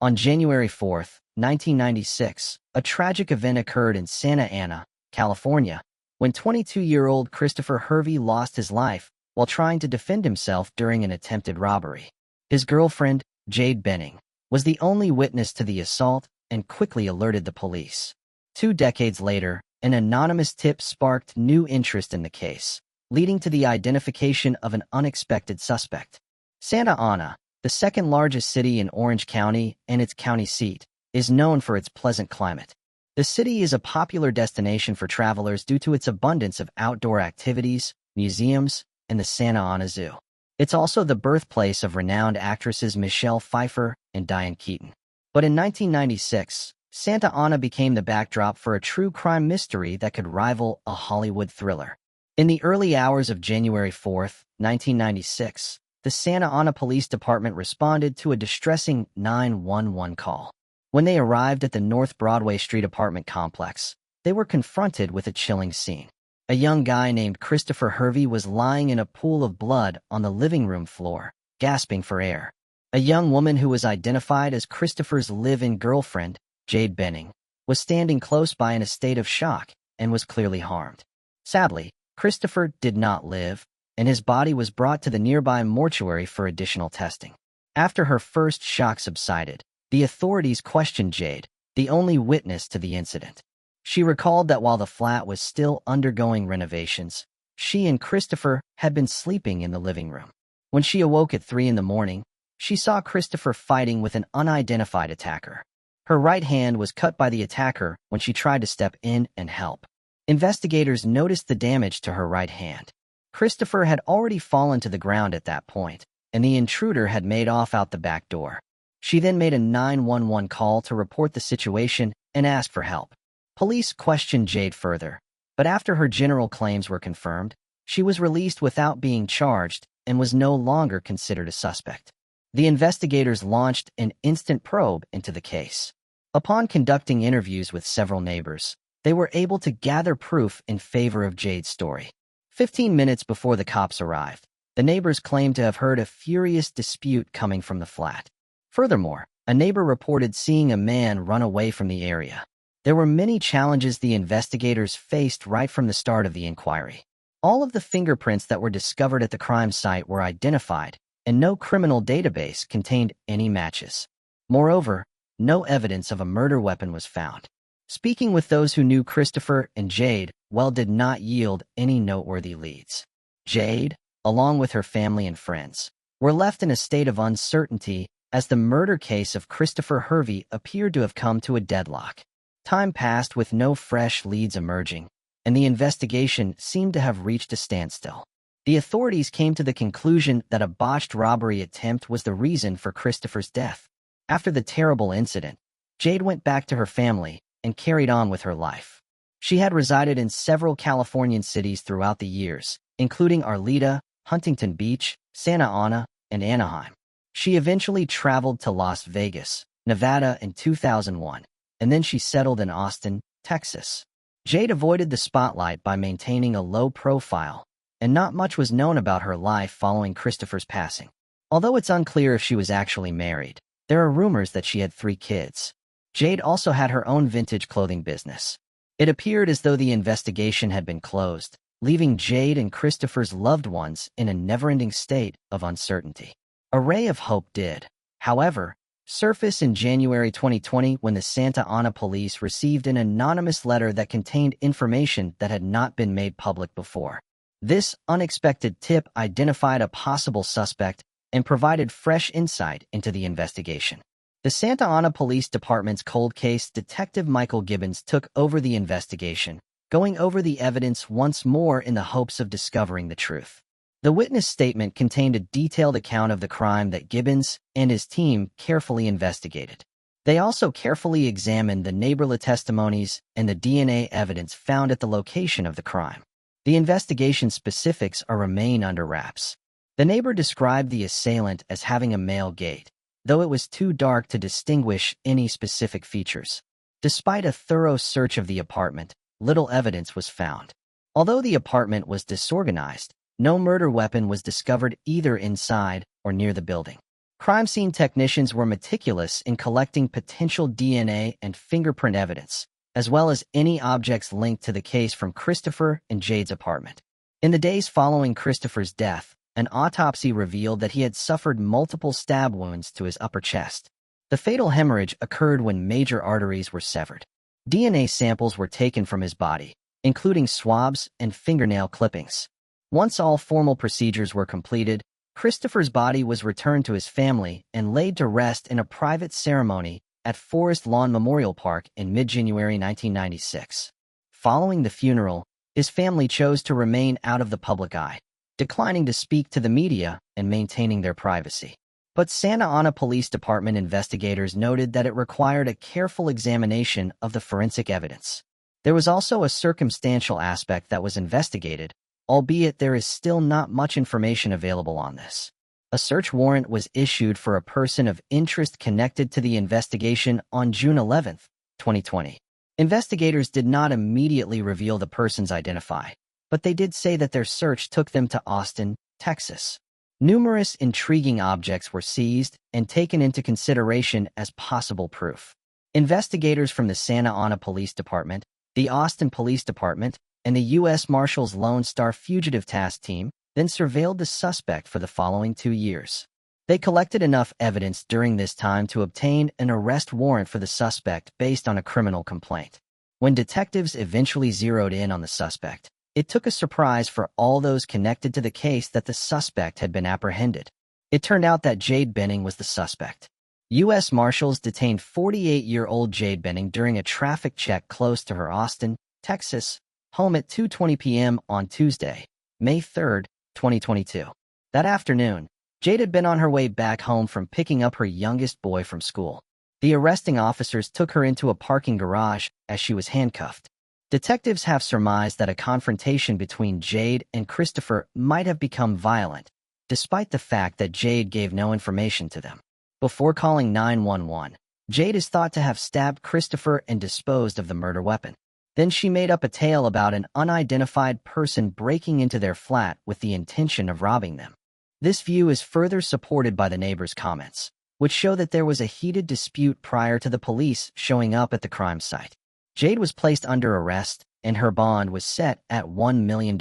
On January 4, 1996, a tragic event occurred in Santa Ana, California, when 22-year-old Christopher Hervey lost his life while trying to defend himself during an attempted robbery. His girlfriend, Jade Benning, was the only witness to the assault and quickly alerted the police. 2 decades later, an anonymous tip sparked new interest in the case, leading to the identification of an unexpected suspect. Santa Ana, the second-largest city in Orange County and its county seat, is known for its pleasant climate. The city is a popular destination for travelers due to its abundance of outdoor activities, museums, and the Santa Ana Zoo. It's also the birthplace of renowned actresses Michelle Pfeiffer and Diane Keaton. But in 1996, Santa Ana became the backdrop for a true crime mystery that could rival a Hollywood thriller. In the early hours of January 4, 1996, the Santa Ana Police Department responded to a distressing 911 call. When they arrived at the North Broadway Street apartment complex, they were confronted with a chilling scene. A young guy named Christopher Hervey was lying in a pool of blood on the living room floor, gasping for air. A young woman who was identified as Christopher's live-in girlfriend, Jade Benning, was standing close by in a state of shock and was clearly harmed. Sadly, Christopher did not live, and his body was brought to the nearby mortuary for additional testing. After her first shock subsided, the authorities questioned Jade, the only witness to the incident. She recalled that while the flat was still undergoing renovations, she and Christopher had been sleeping in the living room. When she awoke at 3 in the morning, she saw Christopher fighting with an unidentified attacker. Her right hand was cut by the attacker when she tried to step in and help. Investigators noticed the damage to her right hand. Christopher had already fallen to the ground at that point, and the intruder had made off out the back door. She then made a 911 call to report the situation and ask for help. Police questioned Jade further, but after her general claims were confirmed, she was released without being charged and was no longer considered a suspect. The investigators launched an instant probe into the case. Upon conducting interviews with several neighbors, they were able to gather proof in favor of Jade's story. 15 minutes before the cops arrived, the neighbors claimed to have heard a furious dispute coming from the flat. Furthermore, a neighbor reported seeing a man run away from the area. There were many challenges the investigators faced right from the start of the inquiry. All of the fingerprints that were discovered at the crime site were identified, and no criminal database contained any matches. Moreover, no evidence of a murder weapon was found. Speaking with those who knew Christopher and Jade, did not yield any noteworthy leads. Jade, along with her family and friends, were left in a state of uncertainty as the murder case of Christopher Hervey appeared to have come to a deadlock. Time passed with no fresh leads emerging, and the investigation seemed to have reached a standstill. The authorities came to the conclusion that a botched robbery attempt was the reason for Christopher's death. After the terrible incident, Jade went back to her family and carried on with her life. She had resided in several Californian cities throughout the years, including Arleta, Huntington Beach, Santa Ana, and Anaheim. She eventually traveled to Las Vegas, Nevada in 2001, and then she settled in Austin, Texas. Jade avoided the spotlight by maintaining a low profile, and not much was known about her life following Christopher's passing. Although it's unclear if she was actually married, there are rumors that she had 3 kids. Jade also had her own vintage clothing business. It appeared as though the investigation had been closed, leaving Jade and Christopher's loved ones in a never-ending state of uncertainty. A ray of hope did, however, surface in January 2020 when the Santa Ana police received an anonymous letter that contained information that had not been made public before. This unexpected tip identified a possible suspect and provided fresh insight into the investigation. The Santa Ana Police Department's cold case detective Michael Gibbons took over the investigation, going over the evidence once more in the hopes of discovering the truth. The witness statement contained a detailed account of the crime that Gibbons and his team carefully investigated. They also carefully examined the neighborly testimonies and the DNA evidence found at the location of the crime. The investigation specifics remain under wraps. The neighbor described the assailant as having a male gait, though it was too dark to distinguish any specific features. Despite a thorough search of the apartment, little evidence was found. Although the apartment was disorganized, no murder weapon was discovered either inside or near the building. Crime scene technicians were meticulous in collecting potential DNA and fingerprint evidence, as well as any objects linked to the case from Christopher and Jade's apartment. In the days following Christopher's death, an autopsy revealed that he had suffered multiple stab wounds to his upper chest. The fatal hemorrhage occurred when major arteries were severed. DNA samples were taken from his body, including swabs and fingernail clippings. Once all formal procedures were completed, Christopher's body was returned to his family and laid to rest in a private ceremony at Forest Lawn Memorial Park in mid-January 1996. Following the funeral, his family chose to remain out of the public eye, declining to speak to the media and maintaining their privacy. But Santa Ana Police Department investigators noted that it required a careful examination of the forensic evidence. There was also a circumstantial aspect that was investigated, albeit there is still not much information available on this. A search warrant was issued for a person of interest connected to the investigation on June 11, 2020. Investigators did not immediately reveal the person's identity, but they did say that their search took them to Austin, Texas. Numerous intriguing objects were seized and taken into consideration as possible proof. Investigators from the Santa Ana Police Department, the Austin Police Department, and the U.S. Marshals Lone Star Fugitive Task Team then surveilled the suspect for the following 2 years. They collected enough evidence during this time to obtain an arrest warrant for the suspect based on a criminal complaint. When detectives eventually zeroed in on the suspect, it took a surprise for all those connected to the case that the suspect had been apprehended. It turned out that Jade Benning was the suspect. U.S. Marshals detained 48-year-old Jade Benning during a traffic check close to her Austin, Texas, home at 2:20 p.m. on Tuesday, May 3, 2022. That afternoon, Jade had been on her way back home from picking up her youngest boy from school. The arresting officers took her into a parking garage as she was handcuffed. Detectives have surmised that a confrontation between Jade and Christopher might have become violent, despite the fact that Jade gave no information to them. Before calling 911, Jade is thought to have stabbed Christopher and disposed of the murder weapon. Then she made up a tale about an unidentified person breaking into their flat with the intention of robbing them. This view is further supported by the neighbors' comments, which show that there was a heated dispute prior to the police showing up at the crime site. Jade was placed under arrest, and her bond was set at $1 million.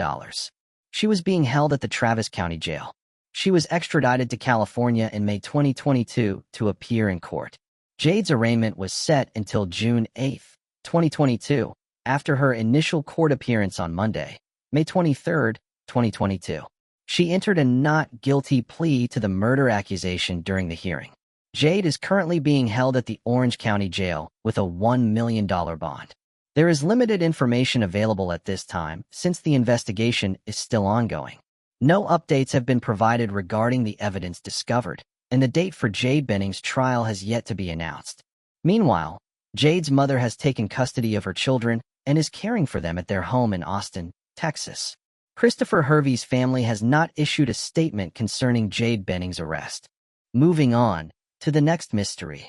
She was being held at the Travis County Jail. She was extradited to California in May 2022 to appear in court. Jade's arraignment was set until June 8, 2022, after her initial court appearance on Monday, May 23, 2022. She entered a not guilty plea to the murder accusation during the hearing. Jade is currently being held at the Orange County Jail with a $1 million bond. There is limited information available at this time since the investigation is still ongoing. No updates have been provided regarding the evidence discovered, and the date for Jade Benning's trial has yet to be announced. Meanwhile, Jade's mother has taken custody of her children and is caring for them at their home in Austin, Texas. Christopher Hervey's family has not issued a statement concerning Jade Benning's arrest. Moving on to the next mystery.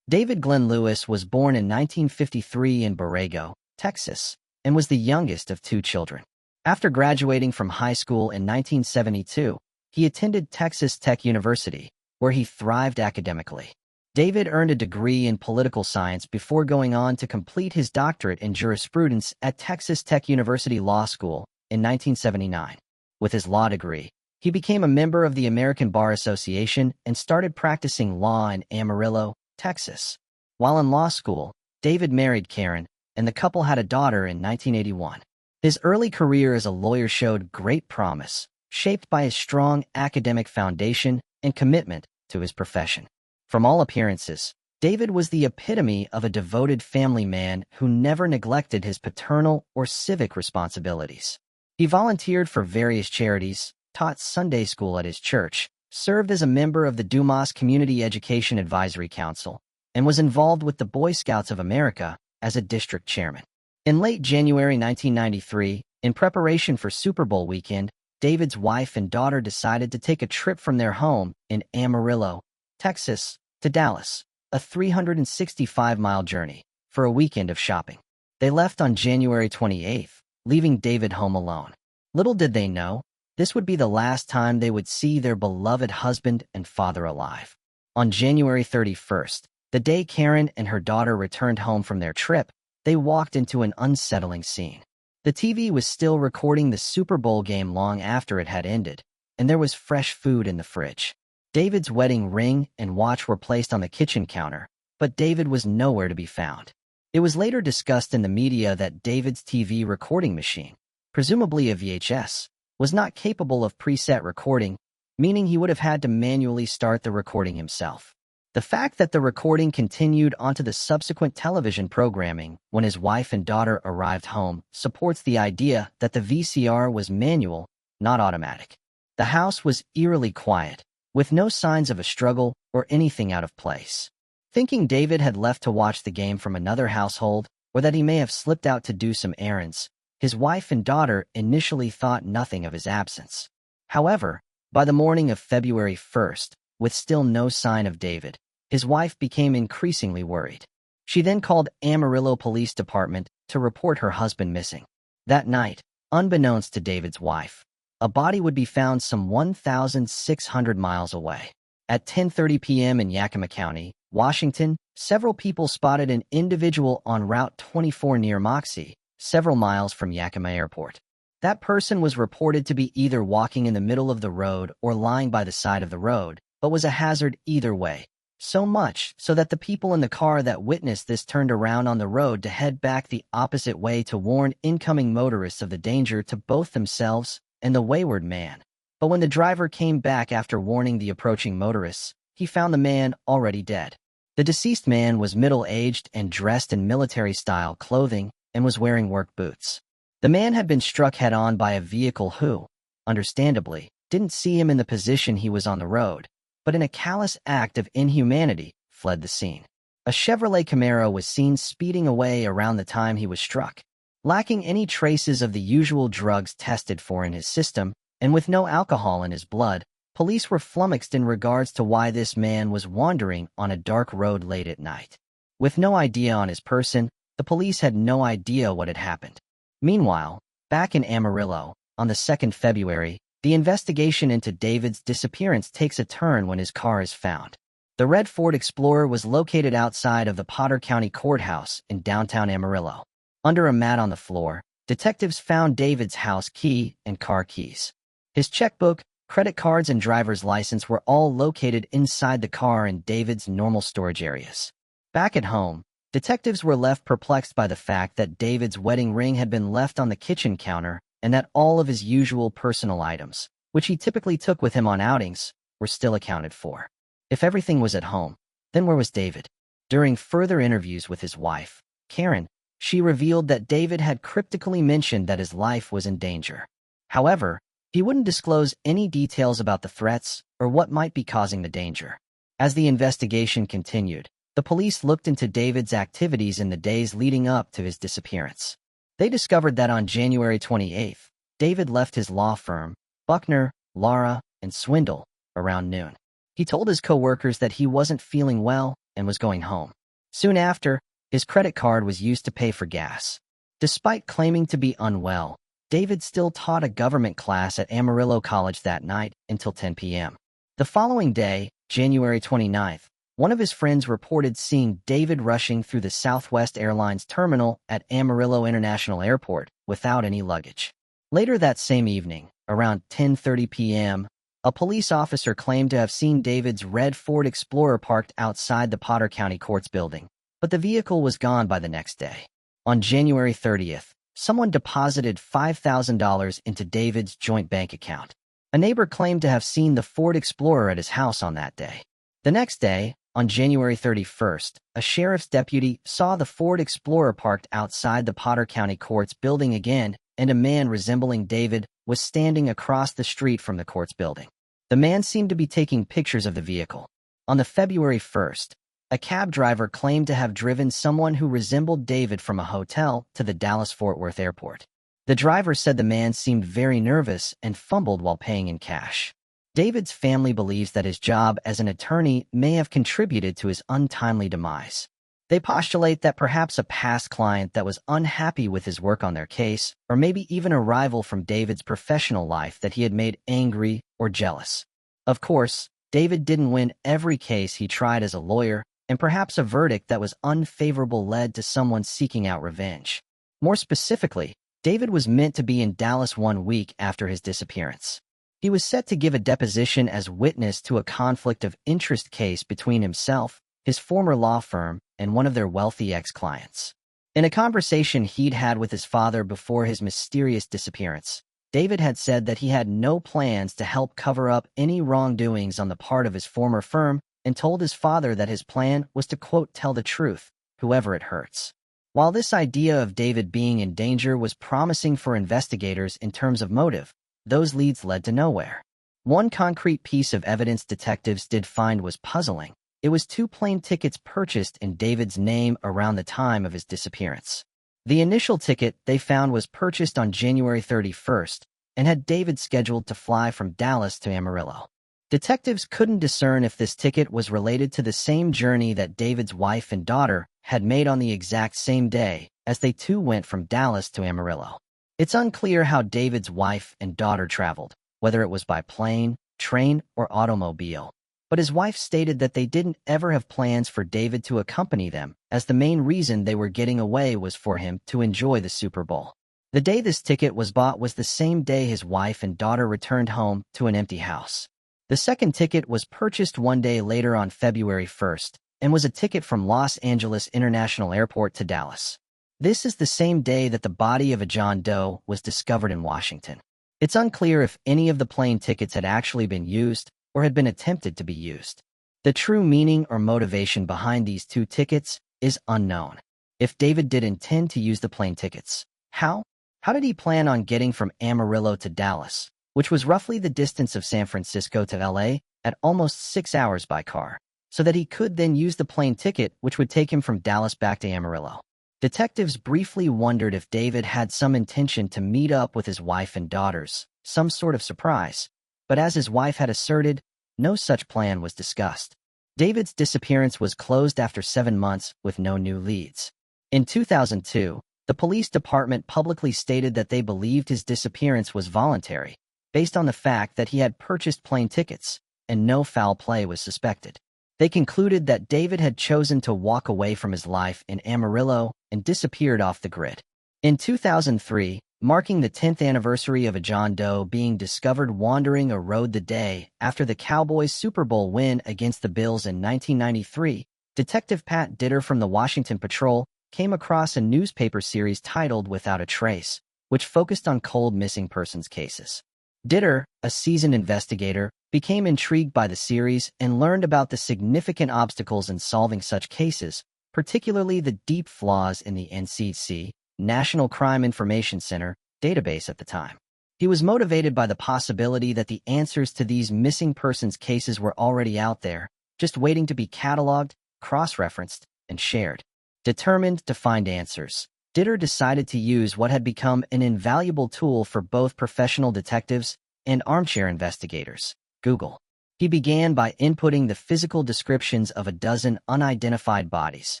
David Glenn Lewis was born in 1953 in Borrego, Texas, and was the youngest of two children. After graduating from high school in 1972, he attended Texas Tech University, where he thrived academically. David earned a degree in political science before going on to complete his doctorate in jurisprudence at Texas Tech University Law School in 1979. With his law degree, he became a member of the American Bar Association and started practicing law in Amarillo, Texas. While in law school, David married Karen, and the couple had a daughter in 1981. His early career as a lawyer showed great promise, shaped by his strong academic foundation and commitment to his profession. From all appearances, David was the epitome of a devoted family man who never neglected his paternal or civic responsibilities. He volunteered for various charities, taught Sunday school at his church, served as a member of the Dumas Community Education Advisory Council, and was involved with the Boy Scouts of America as a district chairman. In late January 1993, in preparation for Super Bowl weekend, David's wife and daughter decided to take a trip from their home in Amarillo, Texas, to Dallas, a 365-mile journey, for a weekend of shopping. They left on January 28th, leaving David home alone. Little did they know, this would be the last time they would see their beloved husband and father alive. On January 31st, the day Karen and her daughter returned home from their trip, they walked into an unsettling scene. The TV was still recording the Super Bowl game long after it had ended, and there was fresh food in the fridge. David's wedding ring and watch were placed on the kitchen counter, but David was nowhere to be found. It was later discussed in the media that David's TV recording machine, presumably a VHS, was not capable of preset recording, meaning he would have had to manually start the recording himself. The fact that the recording continued onto the subsequent television programming when his wife and daughter arrived home supports the idea that the VCR was manual, not automatic. The house was eerily quiet, with no signs of a struggle or anything out of place. Thinking David had left to watch the game from another household, or that he may have slipped out to do some errands, his wife and daughter initially thought nothing of his absence. However, by the morning of February 1st, with still no sign of David, his wife became increasingly worried. She then called Amarillo Police Department to report her husband missing. That night, unbeknownst to David's wife, a body would be found some 1,600 miles away. At 10:30 p.m. in Yakima County, Washington, several people spotted an individual on Route 24 near Moxie, several miles from Yakima Airport. That person was reported to be either walking in the middle of the road or lying by the side of the road, but was a hazard either way. So much so that the people in the car that witnessed this turned around on the road to head back the opposite way to warn incoming motorists of the danger to both themselves and the wayward man. But when the driver came back after warning the approaching motorists, he found the man already dead. The deceased man was middle-aged and dressed in military-style clothing and was wearing work boots. The man had been struck head-on by a vehicle who, understandably, didn't see him in the position he was on the road, but in a callous act of inhumanity, fled the scene. A Chevrolet Camaro was seen speeding away around the time he was struck. Lacking any traces of the usual drugs tested for in his system, and with no alcohol in his blood, police were flummoxed in regards to why this man was wandering on a dark road late at night. With no idea on his person, the police had no idea what had happened. Meanwhile, back in Amarillo, on the 2nd February, the investigation into David's disappearance takes a turn when his car is found. The red Ford Explorer was located outside of the Potter County Courthouse in downtown Amarillo. Under a mat on the floor, detectives found David's house key and car keys. His checkbook, credit cards, and driver's license were all located inside the car in David's normal storage areas. Back at home, detectives were left perplexed by the fact that David's wedding ring had been left on the kitchen counter and that all of his usual personal items, which he typically took with him on outings, were still accounted for. If everything was at home, then where was David? During further interviews with his wife, Karen, she revealed that David had cryptically mentioned that his life was in danger. However, he wouldn't disclose any details about the threats or what might be causing the danger. As the investigation continued, the police looked into David's activities in the days leading up to his disappearance. They discovered that on January 28th, David left his law firm, Buckner, Lara, and Swindle, around noon. He told his coworkers that he wasn't feeling well and was going home. Soon after, his credit card was used to pay for gas. Despite claiming to be unwell, David still taught a government class at Amarillo College that night until 10 p.m. The following day, January 29th, one of his friends reported seeing David rushing through the Southwest Airlines terminal at Amarillo International Airport without any luggage. Later that same evening, around 10:30 p.m., a police officer claimed to have seen David's red Ford Explorer parked outside the Potter County Courts building, but the vehicle was gone by the next day. On January 30th, someone deposited $5,000 into David's joint bank account. A neighbor claimed to have seen the Ford Explorer at his house on that day. The next day, on January 31st, a sheriff's deputy saw the Ford Explorer parked outside the Potter County Courts building again, and a man resembling David was standing across the street from the courts building. The man seemed to be taking pictures of the vehicle. On the February 1st, a cab driver claimed to have driven someone who resembled David from a hotel to the Dallas-Fort Worth airport. The driver said the man seemed very nervous and fumbled while paying in cash. David's family believes that his job as an attorney may have contributed to his untimely demise. They postulate that perhaps a past client that was unhappy with his work on their case, or maybe even a rival from David's professional life that he had made angry or jealous. Of course, David didn't win every case he tried as a lawyer, and perhaps a verdict that was unfavorable led to someone seeking out revenge. More specifically, David was meant to be in Dallas 1 week after his disappearance. He was set to give a deposition as witness to a conflict of interest case between himself, his former law firm, and one of their wealthy ex-clients. In a conversation he'd had with his father before his mysterious disappearance, David had said that he had no plans to help cover up any wrongdoings on the part of his former firm and told his father that his plan was to, quote, tell the truth, whoever it hurts. While this idea of David being in danger was promising for investigators in terms of motive, those leads led to nowhere. One concrete piece of evidence detectives did find was puzzling. It was 2 plane tickets purchased in David's name around the time of his disappearance. The initial ticket they found was purchased on January 31st and had David scheduled to fly from Dallas to Amarillo. Detectives couldn't discern if this ticket was related to the same journey that David's wife and daughter had made on the exact same day as they too went from Dallas to Amarillo. It's unclear how David's wife and daughter traveled, whether it was by plane, train, or automobile. But his wife stated that they didn't ever have plans for David to accompany them, as the main reason they were getting away was for him to enjoy the Super Bowl. The day this ticket was bought was the same day his wife and daughter returned home to an empty house. The second ticket was purchased 1 day later on February 1st and was a ticket from Los Angeles International Airport to Dallas. This is the same day that the body of a John Doe was discovered in Washington. It's unclear if any of the plane tickets had actually been used or had been attempted to be used. The true meaning or motivation behind these 2 tickets is unknown. If David did intend to use the plane tickets, how? How did he plan on getting from Amarillo to Dallas, which was roughly the distance of San Francisco to LA, at almost 6 hours by car? so that he could then use the plane ticket which would take him from Dallas back to Amarillo. Detectives briefly wondered if David had some intention to meet up with his wife and daughters, some sort of surprise, but as his wife had asserted, no such plan was discussed. David's disappearance was closed after 7 months with no new leads. In 2002, the police department publicly stated that they believed his disappearance was voluntary, based on the fact that he had purchased plane tickets, and no foul play was suspected. They concluded that David had chosen to walk away from his life in Amarillo and disappeared off the grid. In 2003, marking the 10th anniversary of a John Doe being discovered wandering a road the day after the Cowboys' Super Bowl win against the Bills in 1993, Detective Pat Ditter from the Washington Patrol came across a newspaper series titled Without a Trace, which focused on cold missing persons cases. Ditter, a seasoned investigator, became intrigued by the series and learned about the significant obstacles in solving such cases, particularly the deep flaws in the NCC, National Crime Information Center, database at the time. He was motivated by the possibility that the answers to these missing persons cases were already out there, just waiting to be cataloged, cross-referenced, and shared. Determined to find answers, Ditter decided to use what had become an invaluable tool for both professional detectives and armchair investigators, Google. He began by inputting the physical descriptions of a dozen unidentified bodies,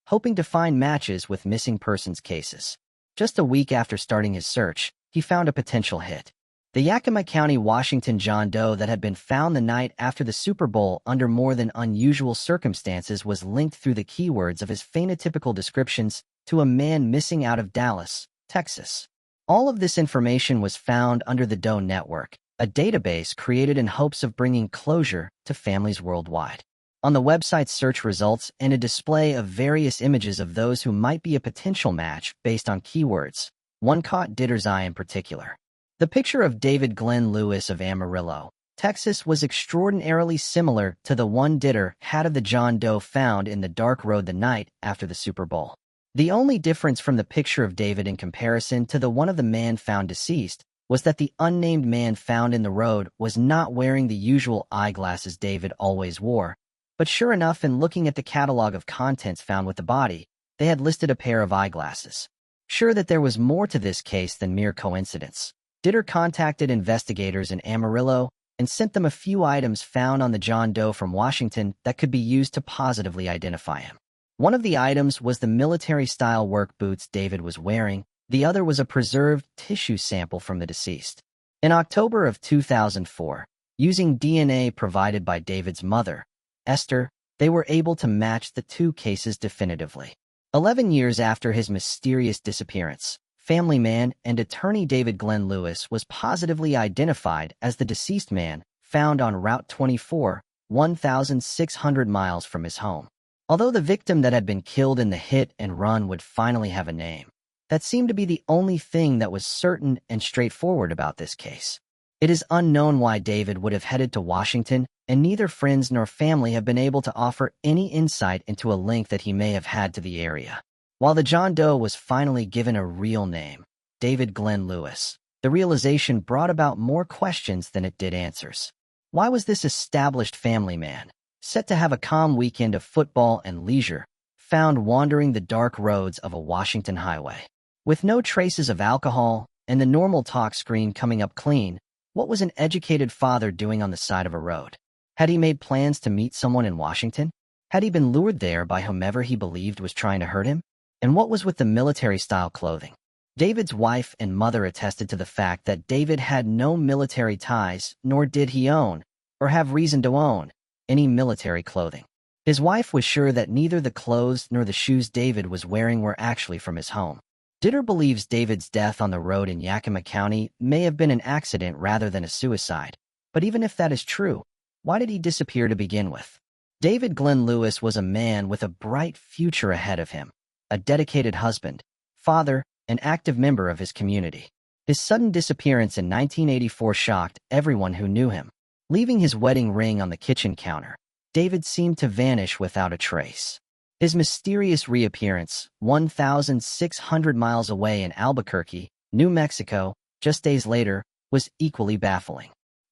hoping to find matches with missing persons cases. Just a week after starting his search, he found a potential hit. The Yakima County, Washington John Doe that had been found the night after the Super Bowl under more than unusual circumstances was linked through the keywords of his phenotypical descriptions to a man missing out of Dallas, Texas. All of this information was found under the Doe Network, a database created in hopes of bringing closure to families worldwide. On the website's search results and a display of various images of those who might be a potential match based on keywords, one caught Ditter's eye in particular. The picture of David Glenn Lewis of Amarillo, Texas was extraordinarily similar to the one Ditter had of the John Doe found in the dark road the night after the Super Bowl. The only difference from the picture of David in comparison to the one of the man found deceased was that the unnamed man found in the road was not wearing the usual eyeglasses David always wore, but sure enough, in looking at the catalog of contents found with the body, they had listed a pair of eyeglasses. Sure that there was more to this case than mere coincidence, Ditter contacted investigators in Amarillo and sent them a few items found on the John Doe from Washington that could be used to positively identify him. One of the items was the military-style work boots David was wearing. The other was a preserved tissue sample from the deceased. In October of 2004, using DNA provided by David's mother, Esther, they were able to match the two cases definitively. 11 years after his mysterious disappearance, family man and attorney David Glenn Lewis was positively identified as the deceased man found on Route 24, 1,600 miles from his home. Although the victim that had been killed in the hit and run would finally have a name, that seemed to be the only thing that was certain and straightforward about this case. It is unknown why David would have headed to Washington, and neither friends nor family have been able to offer any insight into a link that he may have had to the area. While the John Doe was finally given a real name, David Glenn Lewis, the realization brought about more questions than it did answers. Why was this established family man, set to have a calm weekend of football and leisure, found wandering the dark roads of a Washington highway? With no traces of alcohol and the normal talk screen coming up clean, what was an educated father doing on the side of a road? Had he made plans to meet someone in Washington? Had he been lured there by whomever he believed was trying to hurt him? And what was with the military-style clothing? David's wife and mother attested to the fact that David had no military ties, nor did he own, or have reason to own, any military clothing. His wife was sure that neither the clothes nor the shoes David was wearing were actually from his home. Ditter believes David's death on the road in Yakima County may have been an accident rather than a suicide. But even if that is true, why did he disappear to begin with? David Glenn Lewis was a man with a bright future ahead of him, a dedicated husband, father, and active member of his community. His sudden disappearance in 1984 shocked everyone who knew him. Leaving his wedding ring on the kitchen counter, David seemed to vanish without a trace. His mysterious reappearance, 1,600 miles away in Albuquerque, New Mexico, just days later, was equally baffling.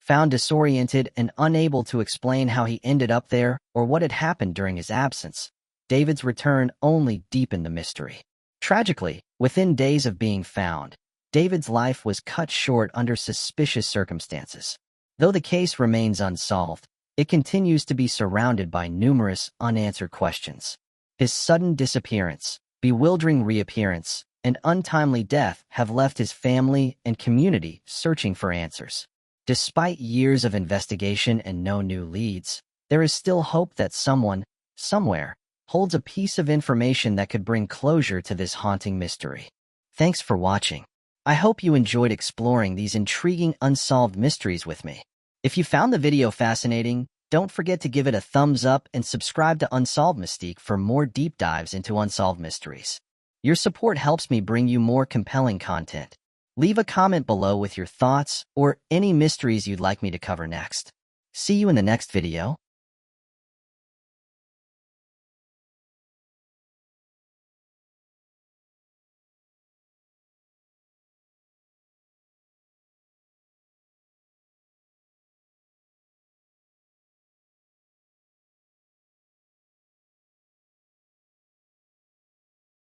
Found disoriented and unable to explain how he ended up there or what had happened during his absence, David's return only deepened the mystery. Tragically, within days of being found, David's life was cut short under suspicious circumstances. Though the case remains unsolved, it continues to be surrounded by numerous unanswered questions. His sudden disappearance, bewildering reappearance, and untimely death have left his family and community searching for answers. Despite years of investigation and no new leads, there is still hope that someone, somewhere, holds a piece of information that could bring closure to this haunting mystery. Thanks for watching. I hope you enjoyed exploring these intriguing unsolved mysteries with me. If you found the video fascinating, don't forget to give it a thumbs up and subscribe to Unsolved Mystique for more deep dives into unsolved mysteries. Your support helps me bring you more compelling content. Leave a comment below with your thoughts or any mysteries you'd like me to cover next. See you in the next video.